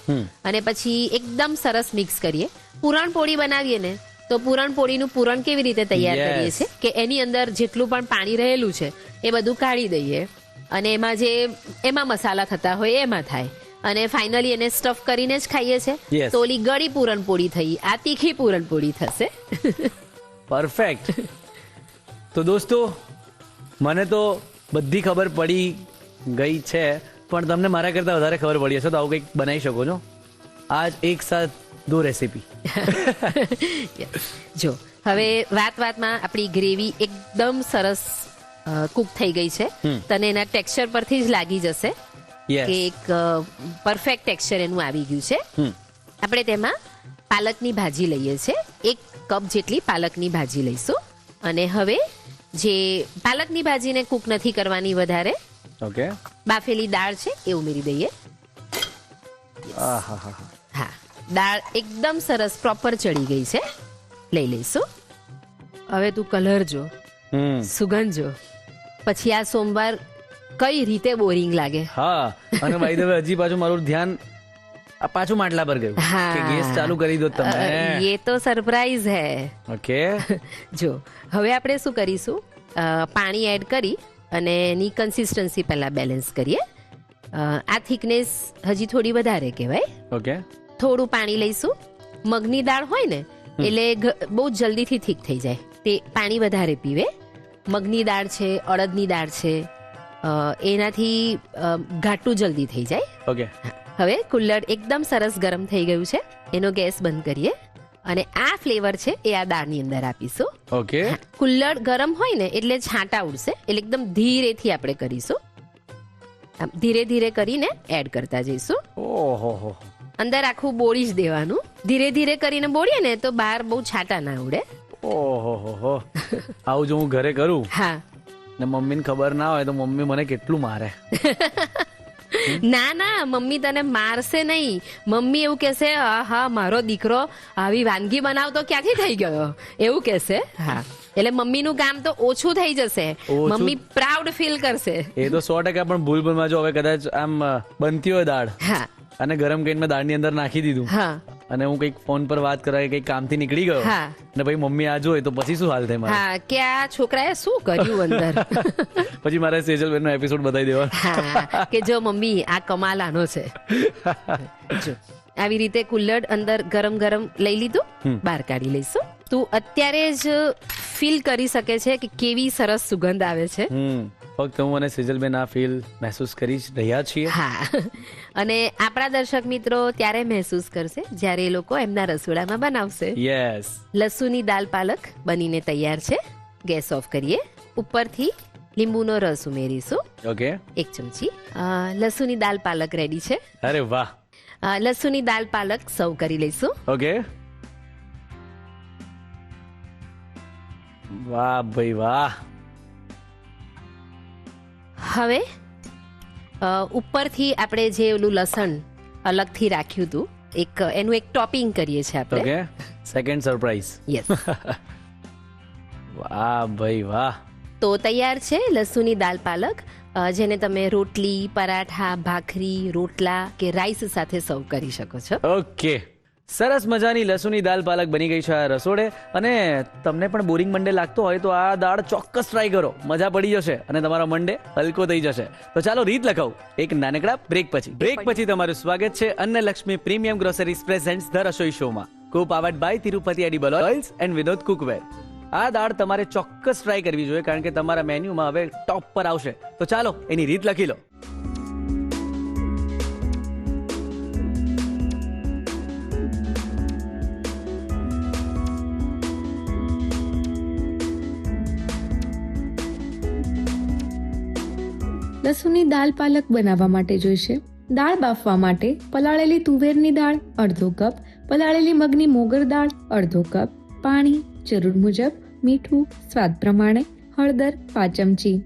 અને પછી એકદમ સરસ મિક્સ કરીએ. પૂરણપોળી બનાવીએ ને તો પૂરણપોળીનું પૂરણ કેવી રીતે તૈયાર Yes. કરીએ છીએ કે એની અંદર જેટલું પણ પાણી રહેલું છે એ બધું કાઢી દઈએ અને એમાં મસાલા થતા હોય એમાં થાય અને ફાઇનલી એને સ્ટફ કરીને જ ખાઈએ છીએ. Yes. તો ઓલી ગળી પૂરણપોળી થઈ, આ તીખી પૂરણપોળી થશે. પરફેક્ટ. તો દોસ્તો, મને તો બધી ખબર પડી ગઈ છે, પણ તમને મારા કરતાં વધારે ખબર પડી હશે, તો આવું કંઈક બનાવી શકો છો. આજ એક સાથ દો રેસીપી. જો હવે વાતમાં આપણી ગ્રેવી એકદમ સરસ કુક થઈ ગઈ છે. તને એના ટેક્સચર પરથી જ લાગી જશે Yes. કે એક પરફેક્ટ ટેક્સચર એનું આવી ગયું છે. આપણે તેમાં પાલકની ભાજી લઈએ છીએ. 1 કપ જેટલી પાલકની ભાજી લઈશું અને હવે જે પાલકની ભાજીને કુક નથી કરવાની વધારે, ઓકે. બાફેલી દાળ છે એ ઉમેરી દઈએ. આહાહા. હા, દાળ એકદમ સરસ પ્રોપર ચડી ગઈ છે. લઈ લઈશું. હવે તું કલર જો, સુગંધ જો, પછી આ સોમવાર કઈ રીતે બોરિંગ લાગે. હા, અને ભાઈ હવે હજી પાછું મારું ધ્યાન આ પાછું માટલા પર ગયું હા. કે ગેસ ચાલુ કરી દો તમે. ये तो सरप्राइज है. ઓકે. જો હવે આપણે શું કરીશું, પાણી એડ કરી અને એની કન્સિસ્ટન્સી પહેલા બેલેન્સ કરીએ. આ થિકનેસ હજી થોડી વધારે કહેવાય. ઓકે. થોડું પાણી લઈશું. મગની દાળ હોય ને એટલે બહુ જલ્દીથી થીક થઈ જાય, તે પાણી વધારે પીવે. મગની દાળ છે, અડદની દાળ છે, એનાથી ઘાટું જલ્દી થઈ જાય. ઓકે. હવે કુલ્લર એકદમ સરસ ગરમ થઈ ગયું છે. એનો ગેસ બંધ કરીએ અને આ ફ્લેવર છે એ આ દાળની અંદર આપીશું. ઓકે. કુલ્લર ગરમ હોય ને એટલે છાંટા ઉડશે, એટલે એકદમ ધીરેથી આપણે કરીશું. આમ ધીરે ધીરે કરીને એડ કરતા જઈશું. ઓહો. અંદર આખું બોળી જ દેવાનું. ધીરે ધીરે કરીને બોળીએ ને તો બહાર બહુ છાંટા ના ઉડે. ઓહો. આવું જો હું ઘરે કરું હા, ને મમ્મીને ખબર ના હોય તો મમ્મી મને કેટલું મારે. ના, મમ્મી તને મારશે નહીં. મમ્મી એવું કહેશે, હા મારો દીકરો આવી વાનગી બનાવતો ક્યાંથી થઈ ગયો, એવું કહેશે. હા, એટલે મમ્મીનું કામ તો ઓછું થઈ જશે. ઓછું? મમ્મી પ્રાઉડ ફીલ કરશે. એ તો 100% પણ ભૂલમાં જો હવે કદાચ આમ બનતી હોય દાળ હા અને ગરમ કરીને મેં દાળની અંદર નાખી દીધું હા અને હું કંઈક ફોન પર વાત કરવા કંઈક કામથી નીકળી ગયો હા. ને ભાઈ મમ્મી આ જોઈ તો પછી શું હાલ થાય મારે? હા, કે આ છોકરાએ શું કર્યું અંદર. પછી મારે સેજલબેનનો એપિસોડ બતાવી દેવાનો. હા, કે જો મમ્મી આ કમાલ આનો છે. જો આવી રીતે કુલ્લડ અંદર ગરમ ગરમ લઈ લીધું, બહાર કાઢી લઈશું. તું અત્યારે જ ફીલ કરી શકે છે કે કેવી સરસ સુગંધ આવે છે. ફક્ત હું અને સેજલબેન આ ફીલ મહેસૂસ કરી જ રહ્યા છીએ. હા, અને આપણા દર્શક મિત્રો ત્યારે મહેસૂસ કરશે જ્યારે એ લોકો એમના રસોડામાં બનાવશે. યસ. લસુની દાલ પાલક બનીને તૈયાર છે. ગેસ ઓફ કરીએ. ઉપરથી લીંબુનો રસ ઉમેરીશું, ઓકે. 1 ચમચી. લસુની દાલ પાલક રેડી છે. અરે વાહ. લસુની દાલ પાલક સર્વ કરી લઈશું. ઓકે. વાહ ભાઈ વાહ. હવે ઉપરથી આપણે જે ઓલું લસણ અલગથી રાખ્યું હતું, એનું એક ટોપિંગ કરીએ છીએ આપણે. ઓકે. Second surprise. યસ. વાહ ભાઈ વાહ. તો તૈયાર છે લસુની દાલ પાલક, જેને તમે રોટલી, પરાઠા, ભાખરી, રોટલા કે રાઈસ સાથે સર્વ કરી શકો છો. ઓકે. સરસ મજાની લસુની દાલ પાલક બની ગઈ છે આ રસોડે. અને તમને પણ બોરિંગ મંડે લાગતો હોય તો આ દાળ ચોક્કસ ટ્રાય કરો, મજા પડી જશે અને તમારો મંડે હલકો થઈ જશે. તો ચાલો રીત લખાવું એક નાનકડા બ્રેક પછી તમારું સ્વાગત છે Annalakshmi premium groceries presents the Rasoi શોમાં, co powered by Tirupati edible oils and Vinod cookware. આ દાળ તમારે ચોક્કસ ટ્રાય કરવી જોઈએ કારણ કે તમારા મેન્યુમાં હવે ટોપ પર આવશે. તો ચાલો એની રીત લખી લો. લસુની દાલ પાલક બનાવવા માટે જોઈશે દાળ બાફવા માટે પલાળેલી તુવેરની દાળ અડધો કપ, પલાળેલી મગની મોગર દાળ અડધો કપ, પાણી જરૂર મુજબ, મીઠું સ્વાદ પ્રમાણે, હળદર 5 ચમચી.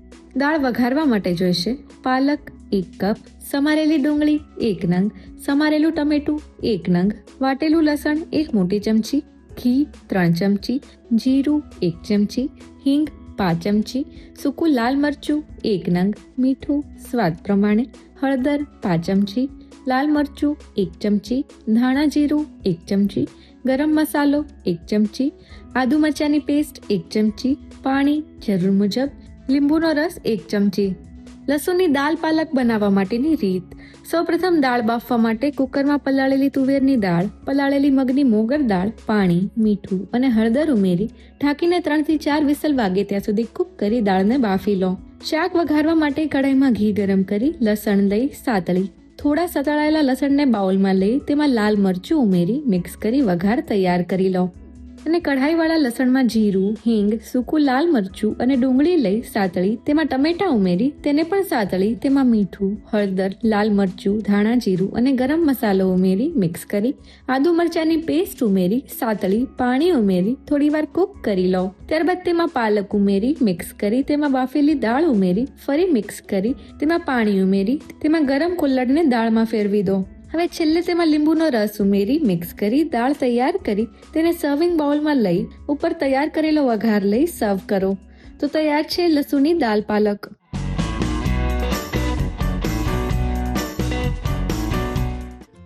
દાળ વઘારવા માટે જોઈશે પાલક 1 કપ, સમારેલી ડુંગળી 1 નંગ, સમારેલું ટમેટું 1 નંગ, વાટેલું લસણ 1 મોટી ચમચી, ઘી 3 ચમચી, જીરું 1 ચમચી, હિંગ 5 ચમચી, સૂકું લાલ મરચું 1 નંગ, મીઠું સ્વાદ પ્રમાણે, હળદર 5 ચમચી, લાલ મરચું 1 ચમચી, ધાણા જીરું 1 ચમચી, ગરમ મસાલો 1 ચમચી, આદુ મરચાંની પેસ્ટ 1 ચમચી, પાણી જરૂર મુજબ, લીંબુનો રસ 1 ચમચી. લસણની દાળ પાલક બનાવવા માટેની રીત. સૌપ્રથમ દાળ બાફવા માટે કુકરમાં પલાળેલી તુવેરની દાળ, પલાળેલી મગની મોગર દાળ, પાણી, મીઠું અને હળદર ઉમેરી ઢાંકીને 3 થી 4 વિસલ વાગે ત્યાં સુધી કૂક કરી દાળને બાફી લો. શાક વઘારવા માટે કઢાઈમાં ઘી ગરમ કરી લસણ લઈ સાતળી. થોડા સતળાયેલા લસણને બાઉલમાં લઈ તેમાં લાલ મરચું ઉમેરી મિક્સ કરી વઘાર તૈયાર કરી લો. અને કઢાઈવાળા લસણમાં જીરું, હિંગ, સૂકું લાલ મરચું અને ડુંગળી લઈ સાતળી તેમાં ટમેટાં ઉમેરી તેને પણ સાતળી તેમાં મીઠું, હળદર, લાલ મરચું, ધાણા જીરું અને ગરમ મસાલો ઉમેરી મિક્સ કરી આદુ મરચાંની પેસ્ટ ઉમેરી સાતળી પાણી ઉમેરી થોડીવાર કૂક કરી લો. ત્યારબાદ તેમાં પાલક ઉમેરી મિક્સ કરી તેમાં બાફેલી દાળ ઉમેરી ફરી મિક્સ કરી તેમાં પાણી ઉમેરી તેમાં ગરમ કુલ્લડને દાળમાં ફેરવી દો. હવે છેલ્લે તેમાં લીંબુનો રસ ઉમેરી મિક્સ કરી દાળ તૈયાર કરી તેને સર્વિંગ બાઉલમાં લઈ ઉપર તૈયાર કરેલો વઘાર લઈ સર્વ કરો. તો તૈયાર છે લસુની દાળ પાલક.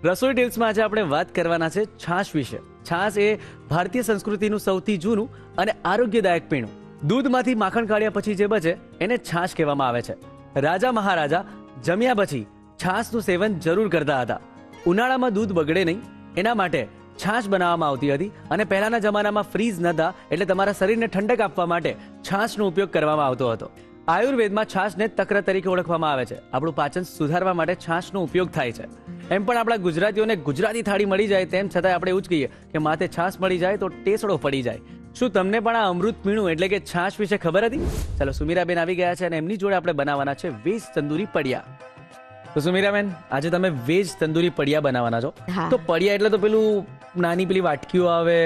રસોઈ ટિપ્સમાં આજે આપણે વાત કરવાના છે છાશ વિશે. છાશ એ ભારતીય સંસ્કૃતિનું સૌથી જૂનું અને આરોગ્યદાયક પીણું. દૂધમાંથી માખણ કાઢ્યા પછી જે બચે એને છાશ કહેવામાં આવે છે. રાજા મહારાજા જમ્યા પછી છાશનું સેવન જરૂર કરતા હતા. ઉનાળામાં દૂધ બગડે નહીં એના માટે છાશ બનાવવામાં આવતી હતી અને પહેલાના જમાનામાં ફ્રીઝ નહોતા એટલે તમારા શરીરને ઠંડક આપવા માટે છાશનો ઉપયોગ કરવામાં આવતો હતો. આયુર્વેદમાં છાશને તક્ર તરીકે ઓળખવામાં આવે છે. આપણું પાચન સુધારવા માટે છાશનો ઉપયોગ થાય છે. એમ પણ આપણા ગુજરાતીઓને ગુજરાતી થાળી મળી જાય તેમ છતાં આપણે એવું જ કહીએ કે માથે છાશ મળી જાય તો ટેસડો પડી જાય. શું તમને પણ આ અમૃત પીણું એટલે કે છાશ વિશે ખબર હતી? ચાલો, સુમીરાબેન આવી ગયા છે અને એમની જોડે આપણે બનાવવાના છે વેજ તંદૂરી પડિયા. તો સુમીરાબેન, આજે તમે વેજ તંદૂરી પડિયા બનાવવાના છો. તો પડિયા એટલે તો પેલું નાની પેલી વાટકીઓ આવે.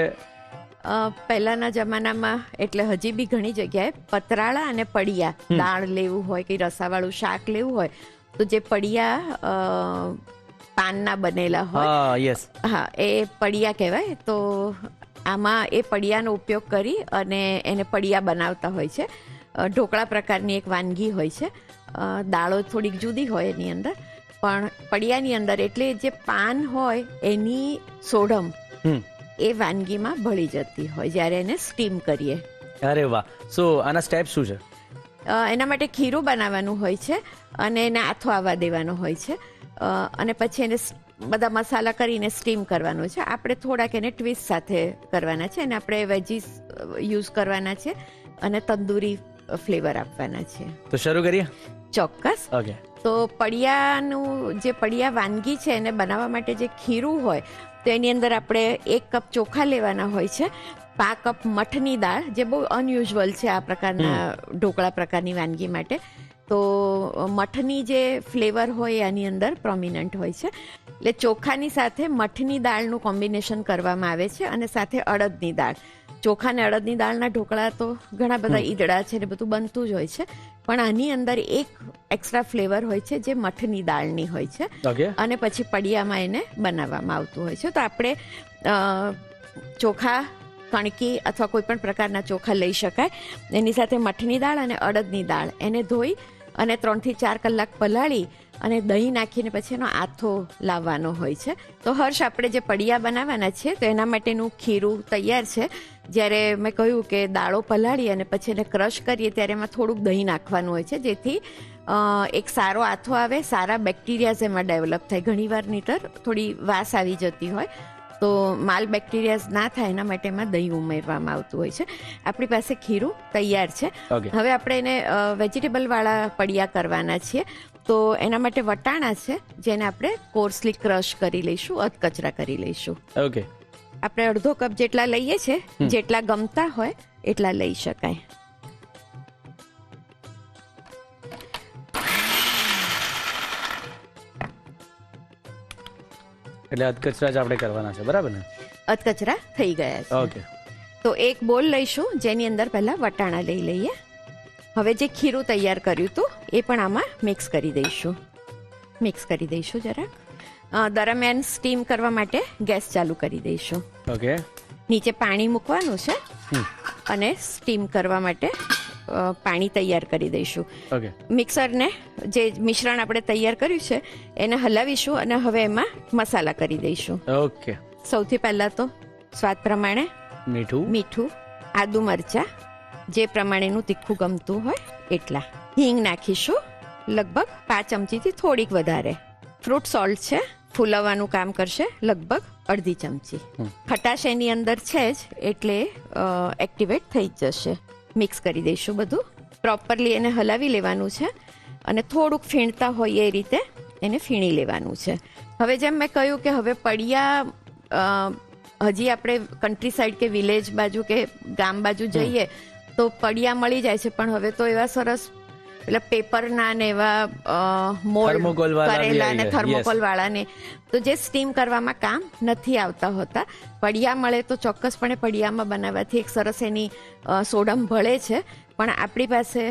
પહેલાના જમાનામાં એટલે હજી બી ઘણી જગ્યાએ પતરાળા અને પડિયા, દાળ લેવું હોય કે રસાવાળું શાક લેવું હોય તો જે પડિયા પાનના બનેલા હોય, હા, એ પડિયા કહેવાય. તો આમાં એ પડિયાનો ઉપયોગ કરી અને એને પડિયા બનાવતા હોય છે. ઢોકળા પ્રકારની એક વાનગી હોય છે. દાળો થોડીક જુદી હોય એની અંદર, પણ પડિયાની અંદર એટલે જે પાન હોય એની સોડમ એ વાનગીમાં ભળી જતી હોય જ્યારે એને સ્ટીમ કરીએ. અરે વાહ! સો આના સ્ટેપ શું છે? એના માટે ખીરું બનાવવાનું હોય છે અને એને આથો આવવા દેવાનો હોય છે અને પછી એને બધા મસાલા કરીને સ્ટીમ કરવાનું છે. આપણે થોડાક એને ટ્વિસ્ટ સાથે કરવાના છે અને આપણે વેજીસ યુઝ કરવાના છે અને તંદૂરી ફ્લેવર આપવાના છે. તો શરૂ કરીએ? ચોક્કસ. ઓકે. તો પડિયાનું જે પડિયા વાનગી છે એને બનાવવા માટે જે ખીરું હોય તો એની અંદર આપણે 1 કપ ચોખા લેવાના હોય છે, 5 કપ મઠની દાળ, જે બહુ અનયુઝ્યુઅલ છે આ પ્રકારના ઢોકળા પ્રકારની વાનગી માટે. તો મઠની જે ફ્લેવર હોય એની અંદર પ્રોમિનન્ટ હોય છે. એટલે ચોખાની સાથે મઠની દાળનું કોમ્બિનેશન કરવામાં આવે છે અને સાથે અડદની દાળ. ચોખા અને અડદની દાળના ઢોકળા તો ઘણા બધા ઈદડા છે ને બધું બનતું જ હોય છે, પણ આની અંદર એક એક્સ્ટ્રા ફ્લેવર હોય છે જે મઠની દાળની હોય છે અને પછી પડિયામાં એને બનાવવામાં આવતું હોય છે. તો આપણે ચોખા, કણકી અથવા કોઈ પણ પ્રકારના ચોખા લઈ શકાય. એની સાથે મઠની દાળ અને અડદની દાળ એને ધોઈ અને 3 થી 4 કલાક પલાળી અને દહીં નાખીને પછી એનો આથો લાવવાનો હોય છે. તો હર્ષ, આપણે જે પડિયા બનાવવાના છે તો એના માટેનું ખીરું તૈયાર છે. જ્યારે મેં કહ્યું કે દાળો પલાળી અને પછી એને ક્રશ કરીએ ત્યારે એમાં થોડુંક દહીં નાખવાનું હોય છે જેથી એક સારો આથો આવે, સારા બેક્ટેરિયાઝ એમાં ડેવલપ થાય. ઘણીવાર નહીતર થોડી વાસ આવી જતી હોય તો માલ બેક્ટેરિયાઝ ના થાય એના માટે એમાં દહીં ઉમેરવામાં આવતું હોય છે. આપણી પાસે ખીરું તૈયાર છે. હવે આપણે એને વેજીટેબલ વાળા પડિયા કરવાના છીએ. તો એના માટે વટાણા છે જેને આપણે કોર્સલી ક્રશ કરી લઈશું, અધકચરા કરી લઈશું. ઓકે. આપણે અડધો કપ જેટલા લઈએ છે, જેટલા ગમતા હોય એટલા લઈ શકાય. એટલે અધકચરા જ આપણે કરવાના છે, બરાબર ને? અધકચરા થઈ ગયા છે. ઓકે. તો એક બોલ લઈશું જેની અંદર પહેલા વટાણા લઈ લઈએ. હવે જે ખીરું તૈયાર કર્યું હતું એ પણ આમાં મિક્સ કરી દઈશું જરાક. દરમિયાન સ્ટીમ કરવા માટે ગેસ ચાલુ કરી દઈશું. ઓકે. નીચે પાણી મૂકવાનું છે અને સ્ટીમ કરવા માટે પાણી તૈયાર કરી દઈશું. ઓકે. મિક્સરને જે મિશ્રણ આપણે તૈયાર કર્યું છે એને હલાવીશું અને હવે એમાં મસાલા કરી દઈશું. ઓકે. સૌથી પહેલા તો સ્વાદ પ્રમાણે મીઠું, આદુ મરચા જે પ્રમાણેનું તીખું ગમતું હોય એટલા, હિંગ નાખીશું લગભગ 5 ચમચીથી થોડીક વધારે, ફ્રૂટ સોલ્ટ છે ફૂલવવાનું કામ કરશે લગભગ અડધી ચમચી, ખટાશ એની અંદર છે જ એટલે એક્ટિવેટ થઈ જ જશે. મિક્સ કરી દઈશું બધું, પ્રોપરલી એને હલાવી લેવાનું છે અને થોડુંક ફીણતા હોય એ રીતે એને ફીણી લેવાનું છે. હવે જેમ મેં કહ્યું કે હવે પડિયા હજી આપણે કન્ટ્રી સાઈડ કે વિલેજ બાજુ કે ગામ બાજુ જઈએ તો પડિયા મળી જાય છે, પણ હવે તો એવા સરસ પેલા પેપરના ને એવા મોલ્ડ કરેલા ને થર્મોકોલ વાળા ને, તો જે સ્ટીમ કરવામાં કામ નથી આવતા હોતા. પડિયા મળે તો ચોક્કસપણે પડિયામાં બનાવવાથી એક સરસ એની સોડમ ભળે છે, પણ આપણી પાસે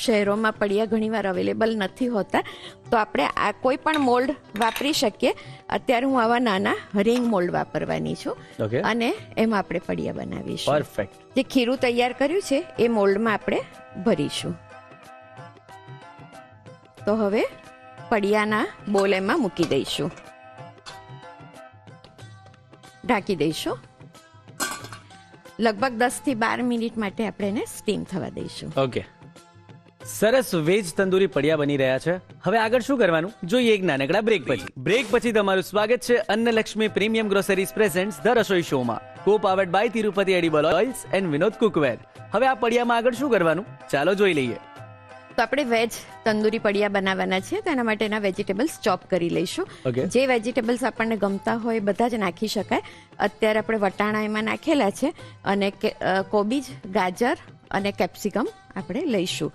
શહેરોમાં પડિયા ઘણીવાર અવેલેબલ નથી હોતા, તો આપણે આ કોઈ પણ મોલ્ડ વાપરી શકીએ. અત્યારે હું આવા નાના રિંગ મોલ્ડ વાપરવાની છું અને એમાં આપણે પડિયા બનાવીશું. પરફેક્ટ. જે ખીરું તૈયાર કર્યું છે એ મોલ્ડમાં આપણે ભરીશું. તો હવે પડિયાના બોલ એમાં મૂકી દઈશું, ઢાંકી દઈશું. લગભગ 10 થી 12 મિનિટ માટે આપણે એને સ્ટીમ થવા દઈશું. ઓકે, સરસ વેજ તંદૂરી પડિયા બની રહ્યા છે. હવે આગળ શું કરવાનું જોઈએ એક નાનકડા બ્રેક પછી. બ્રેક પછી તમારું સ્વાગત છે Annalakshmi premium groceries presents the Rasoi શોમાં, co powered by Tirupati edible oils and Vinod cookware. હવે આ પડિયામાં આગળ શું કરવાનું ચાલો જોઈ લઈએ. તો આપણે વેજ તંદૂરી પડિયા બનાવવાના છે, તો એના માટેના વેજીટેબલ્સ ચોપ કરી લઈશું. જે વેજીટેબલ્સ આપણને ગમતા હોય બધા જ નાખી શકાય. અત્યારે આપણે વટાણા એમાં નાખેલા છે અને કોબીજ, ગાજર અને કેપ્સિકમ આપણે લઈશું.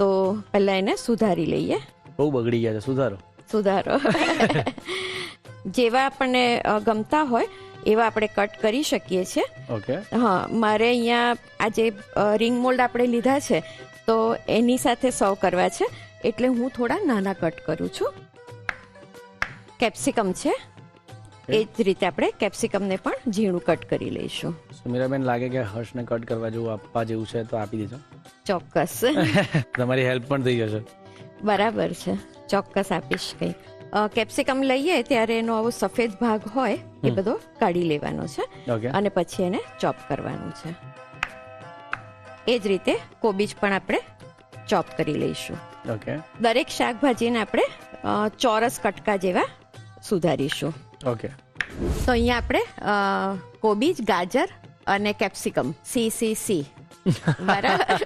તો પહેલા એને સુધારી લઈએ. બહુ બગડી ગયા છે, સુધારો. જેવા આપણને ગમતા હોય એવા આપણે કટ કરી શકીએ છીએ. હા, મારે અહીંયા આ જે રિંગ મોલ્ડ આપણે લીધા છે તો એની સાથે સર્વ કરવા છે એટલે હું થોડા નાના કટ કરું છું. કેપ્સિકમ છે એ જ રીતે આપણે કેપ્સિકમને પણ ઝીણું કટ કરી લઈશું. સુમીરાબેન, લાગે કે હર્ષને કટ કરવા જેવું આપવા જેવું છે તો આપી દેજો. ચોક્કસ. તમારી હેલ્પ પણ થઈ જશે. બરાબર છે, ચોક્કસ આપીશ. કંઈક કેપ્સિકમ લઈએ ત્યારે એનો આવો સફેદ ભાગ હોય એ બધો કાઢી લેવાનો છે અને પછી એને ચોપ કરવાનું છે. એ જ રીતે કોબીજ પણ આપણે ચોપ કરી લઈશું. દરેક શાકભાજીને આપણે ચોરસ કટકા જેવા સુધારીશું. તો અહીંયા આપણે કોબીજ, ગાજર અને કેપ્સિકમ સી બરાબર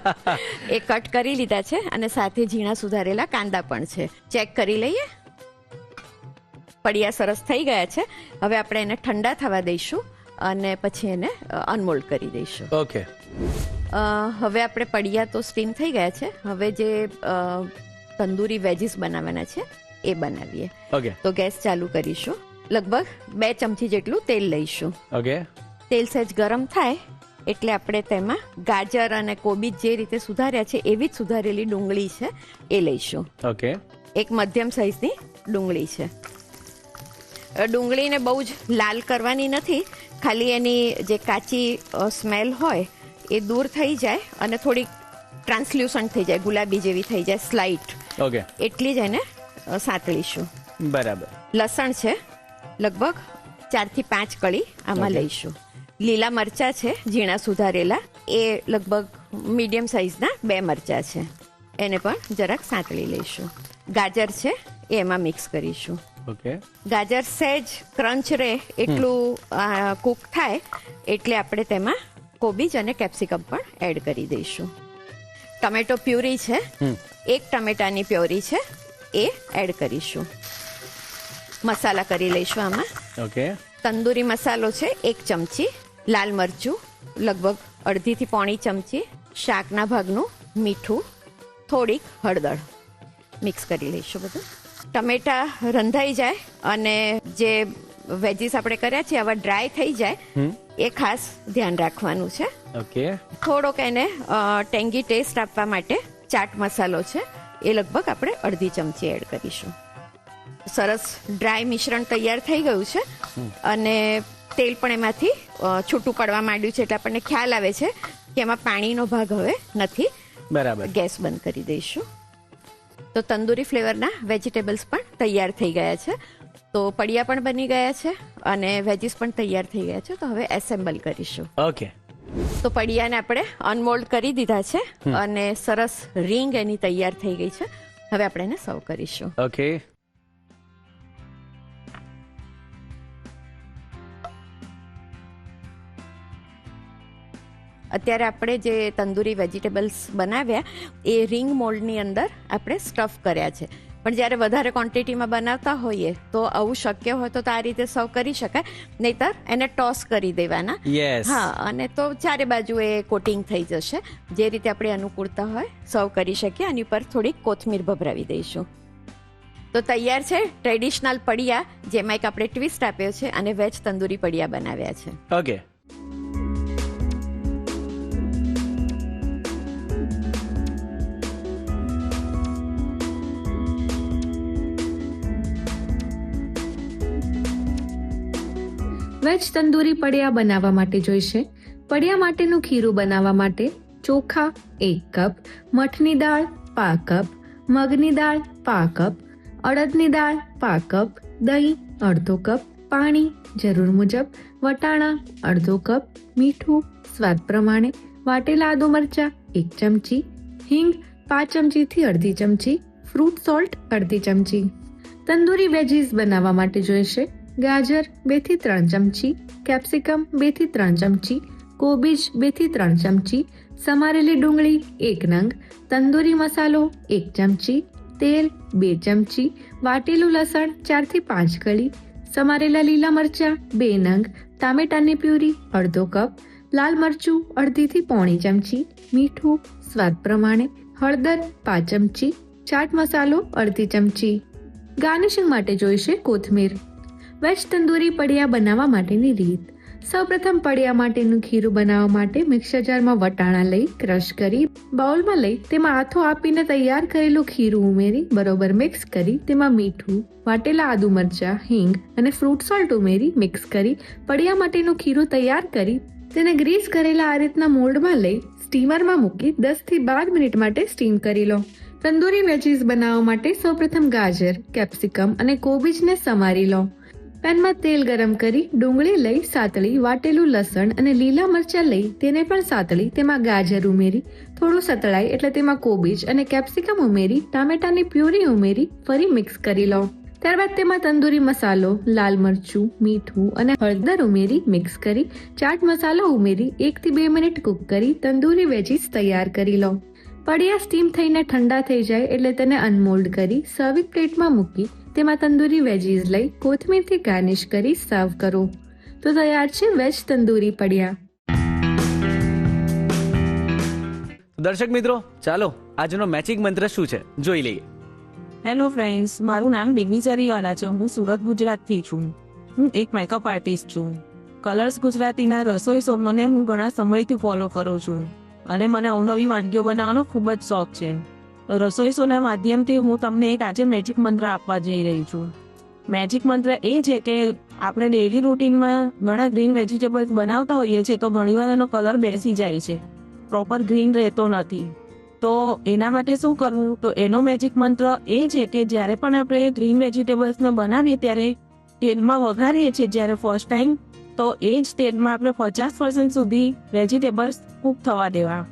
એ કટ કરી લીધા છે અને સાથે ઝીણા સુધારેલા કાંદા પણ છે. ચેક કરી લઈએ. પડિયા સરસ થઈ ગયા છે. હવે આપણે એને ઠંડા થવા દઈશું અને પછી એને અનમોલ્ડ કરી દઈશું. હવે આપણે પડિયા તો સ્ટીમ થઈ ગયા છે. હવે જે તંદૂરી વેજીસ બનાવવાના છે એ બનાવીએ. તો ગેસ ચાલુ કરીશું. લગભગ 2 ચમચી જેટલું તેલ લઈશું. તેલ સહેજ ગરમ થાય એટલે આપણે તેમાં ગાજર અને કોબીજ જે રીતે સુધાર્યા છે એવી જ સુધારેલી ડુંગળી છે એ લઈશું. એક મધ્યમ સાઈઝની ડુંગળી છે. ડુંગળીને બહુ જ લાલ કરવાની નથી, ખાલી એની જે કાચી સ્મેલ હોય એ દૂર થઈ જાય અને થોડીક ટ્રાન્સલ્યુસન્ટ થઈ જાય, ગુલાબી જેવી થઈ જાય, સ્લાઇટ, એટલી જ એને સાંતળીશું. બરાબર. લસણ છે લગભગ 4 થી 5 કળી આમાં લઈશું. લીલા મરચા છે ઝીણા સુધારેલા, એ લગભગ મીડિયમ સાઈઝના 2 મરચા છે, એને પણ જરાક સાંતળી લઈશું. ગાજર છે એ એમાં મિક્સ કરીશું. ગાજર સહેજ ક્રંચ રહે એટલું કૂક થાય એટલે આપણે તેમાં કોબીજ અને કેપ્સિકમ પણ એડ કરી દઈશું. ટમેટો પ્યુરી છે, 1 ટમેટાની પ્યોરી છે એ એડ કરીશું. મસાલા કરી લઈશું આમાં. તંદૂરી મસાલો છે 1 ચમચી, લાલ મરચું લગભગ 1.5 થી 1.5 ચમચી, શાકના ભાગનું મીઠું, થોડીક હળદર મિક્સ કરી લઈશું બધું. ટમેટા રંધાઈ જાય અને જે વેજીસ આપણે કર્યા છે આવા ડ્રાય થઈ જાય એ ખાસ ધ્યાન રાખવાનું છે. થોડોક એને ટેંગી ટેસ્ટ આપવા માટે ચાટ મસાલો છે એ લગભગ આપણે 1/2 ચમચી એડ કરીશું. સરસ ડ્રાય મિશ્રણ તૈયાર થઈ ગયું છે અને તેલ પણ એમાંથી છૂટું પડવા માંડ્યું છે એટલે આપણને ખ્યાલ આવે છે કે એમાં પાણીનો ભાગ હવે નથી. બરાબર. ગેસ બંધ કરી દઈશું. તો તંદૂરી ફ્લેવરના વેજીટેબલ્સ પણ તૈયાર થઈ ગયા છે. તો પડિયા પણ બની ગયા છે અને વેજીસ પણ તૈયાર થઈ ગયા છે. તો હવે એસેમ્બલ કરીશું. ઓકે. તો પડિયાને આપણે અનમોલ્ડ કરી દીધા છે અને સરસ રીંગ એની તૈયાર થઈ ગઈ છે. હવે આપણે એને સર્વ કરીશું. ઓકે. અત્યારે આપણે જે તંદૂરી વેજીટેબલ્સ બનાવ્યા એ રિંગ મોલ્ડની અંદર આપણે સ્ટફ કર્યા છે. પણ જ્યારે વધારે ક્વોન્ટિટીમાં બનાવતા હોઈએ તો આવું શક્ય હોય તો આ રીતે સર્વ કરી શકાય, નહીતર એને ટોસ કરી દેવાના. હા, અને તો ચારે બાજુ એ કોટિંગ થઈ જશે. જે રીતે આપણે અનુકૂળતા હોય સર્વ કરી શકીએ. આની પર થોડીક કોથમીર ભભરાવી દઈશું. તો તૈયાર છે ટ્રેડિશનલ પડિયા, જેમાં એક આપણે ટ્વિસ્ટ આપ્યો છે અને વેજ તંદૂરી પડિયા બનાવ્યા છે. ઓકે. વેજ તંદૂરી પડિયા બનાવવા માટે જોઈશે પડિયા માટેનું ખીરું બનાવવા માટે ચોખા 1 કપ, મઠની દાળ 5 કપ, મગની દાળ 5 કપ, અડદની દાળ 5 કપ, દહીં અડધો કપ, પાણી જરૂર મુજબ, વટાણા અડધો કપ, મીઠું સ્વાદ પ્રમાણે, વાટેલા આદુ મરચાં 1 ચમચી, હિંગ 5 ચમચીથી અડધી ચમચી, ફ્રૂટ સોલ્ટ અડધી ચમચી. તંદૂરી વેજીસ બનાવવા માટે જોઈશે ગાજર 2 થી 3 ચમચી, કેપ્સિકમ 2 થી 3 ચમચી, કોબીજ 2 થી 3 ચમચી, સમારેલી ડુંગળી 1 નંગ, તંદૂરી મસાલો 1 ચમચી, તેલ 2 ચમચી, વાટેલું લસણ 4 થી 5 કળી, સમારેલા લીલા મરચાં 2 નંગ, ટામેટાની પ્યુરી અડધો કપ, લાલ મરચું અડધી થી પોણી ચમચી, મીઠું સ્વાદ પ્રમાણે, હળદર 5 ચમચી, ચાટ મસાલો અડધી ચમચી. ગાર્નિશિંગ માટે જોઈશે કોથમીર. વેજ તંદૂરી પડિયા બનાવવા માટેની રીત. સૌપ્રથમ પડિયા માટેનું ખીરું બનાવવા માટે મિક્સર જારમાં વટાણા લઈ ક્રશ કરી બાઉલમાં લઈ તેમાં આથો આપીને તૈયાર કરેલું ખીરું ઉમેરી બરોબર મિક્સ કરી તેમાં મીઠું, વાટેલા આદુ મરચાં, હિંગ અને ફ્રૂટ સોલ્ટ ઉમેરી મિક્સ કરી પડિયા માટેનું ખીરું તૈયાર કરી તેને ગ્રીસ કરેલા આ રીતના મોલ્ડમાં લઈ સ્ટીમરમાં મૂકી 10 થી 12 મિનિટ માટે સ્ટીમ કરી લો. તંદૂરી વેજીસ બનાવવા માટે સૌપ્રથમ ગાજર, કેપ્સિકમ અને કોબીજને સમારી લો. પેનમાં તેલ ગરમ કરી ડુંગળી લઈ સાતળી, વાટેલું લસણ અને લીલા મરચાં લઈ તેને પણ સાતળી તેમાં ગાજર ઉમેરી થોડું સતળાય એટલે તેમાં કોબીજ અને કેપ્સિકમ ઉમેરી ટામેટાની પ્યુરી ઉમેરી ફરી મિક્સ કરી લો. ત્યારબાદ તેમાં તંદૂરી મસાલો, લાલ મરચું, મીઠું અને હળદર ઉમેરી મિક્સ કરી ચાટ મસાલો ઉમેરી 1 થી 2 મિનિટ કૂક કરી તંદૂરી વેજીસ તૈયાર કરી લો. પડિયા સ્ટીમ થઈને ઠંડા થઈ જાય એટલે તેને અનમોલ્ડ કરી સર્વિંગ પ્લેટમાં મૂકી તેમાં તંદૂરી વેજીસ લઈ કોથમીરથી ગાર્નિશ કરી સર્વ કરો. તો તૈયાર છે વેજ તંદૂરી પડિયા. દર્શક મિત્રો, ચાલો આજનો મેચિંગ મંત્ર શું છે જોઈ લઈએ. હેલો ફ્રેન્ડ્સ, મારું નામ દિગ્વિજય રિવાલા છે. હું સુરત, ગુજરાતથી છું. હું એક મેકઅપ આર્ટિસ્ટ છું. કલર્સ ગુજરાતીના રસોઈ શોને હું ઘણા સમયથી ફોલો કરું છું અને મને અવનવી વાનગીઓ બનાવવાનો ખૂબ જ શોખ છે. રસોઈ શોના માધ્યમથી હું તમને એક આજે મેજિક મંત્ર આપવા જઈ રહી છું. મેજિક મંત્ર એ છે કે આપણે ડેઇલી રૂટીનમાં ઘણા ગ્રીન વેજીટેબલ્સ બનાવતા હોઈએ છીએ તો ઘણીવાર એનો કલર બેસી જાય છે, પ્રોપર ગ્રીન રહેતો નથી. તો એના માટે શું કરવું? તો એનો મેજિક મંત્ર એ છે કે જ્યારે પણ આપણે ગ્રીન વેજીટેબલ્સને બનાવીએ ત્યારે તેલમાં વઘારીએ છીએ જ્યારે ફર્સ્ટ ટાઈમ, તો એ જ તેલમાં આપણે 50% સુધી વેજીટેબલ્સ કૂક થવા દેવા.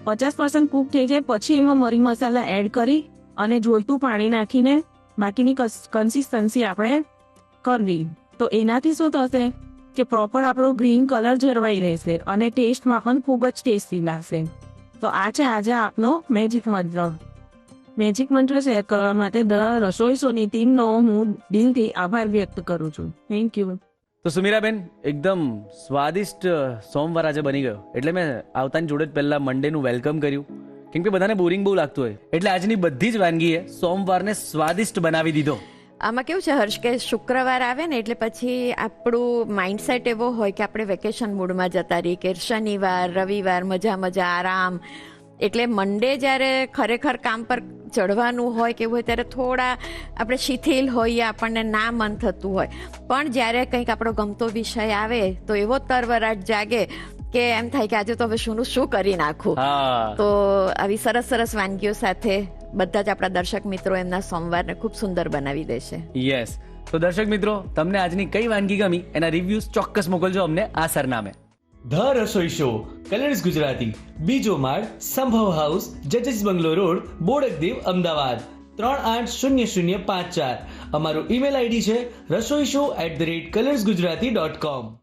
50% કૂક થઈ જાય પછી એમાં મરી મસાલા એડ કરી અને જોઈતું પાણી નાખીને બાકીની કન્સિસ્ટન્સી આપણે કરવી. તો એનાથી શું થશે કે પ્રોપર આપણો ગ્રીન કલર જળવાઈ રહેશે અને ટેસ્ટમાં પણ ખૂબ જ ટેસ્ટી લાગશે. તો આ છે આજે આપનો મેજિક મંત્ર. મેજિક મંત્ર શેર કરવા માટે ધ રસોઈ શોની ટીમનો હું દિલથી આભાર વ્યક્ત કરું છું. Thank you. તો સુમીરાબેન, એકદમ સ્વાદિષ્ટ સોમવાર આજે બની ગયો. એટલે મેં આવતાની જોડે જ પહેલા મંડેનું વેલકમ કર્યું, કેમ કે બધાને બોરિંગ બહુ લાગતું હોય. એટલે આજની બધી જ વાનગીએ સોમવારને સ્વાદિષ્ટ બનાવી દીધો. આમાં કેવું છે હર્ષ કે શુક્રવાર આવે ને એટલે પછી આપણું માઇન્ડસેટ એવો હોય કે આપણે વેકેશન મૂડમાં જતા રહીએ કે શનિવાર, રવિવાર મજા આરામ. એટલે મંડે જ્યારે ખરેખર કામ પર ચડવાનું હોય કે હોય ત્યારે થોડા આપણે શિથિલ હોઈએ, આપણને ના મન થતું હોય. પણ જ્યારે કંઈક આપણો ગમતો વિષય આવે તો એવો તરવરાટ જાગે કે એમ થાય કે આજે તો હવે શું કરી નાખું. તો આવી સરસ વાનગીઓ સાથે બધા જ આપણા દર્શક મિત્રો એમના સોમવારને ખૂબ સુંદર બનાવી દેશે. યસ. તો દર્શક મિત્રો, તમને આજની કઈ વાનગી ગમી એના રિવ્યુઝ ચોક્કસ મોકલજો અમને આ સરનામે. The Rasoi show, colours Gujarati, બીજો માળ, સંભવ હાઉસ, જજીસ બંગલો રોડ, બોડકદેવ, અમદાવાદ 380054. અમારું ઈમેલ આઈડી છે rasoishow@colorsgujarati.com.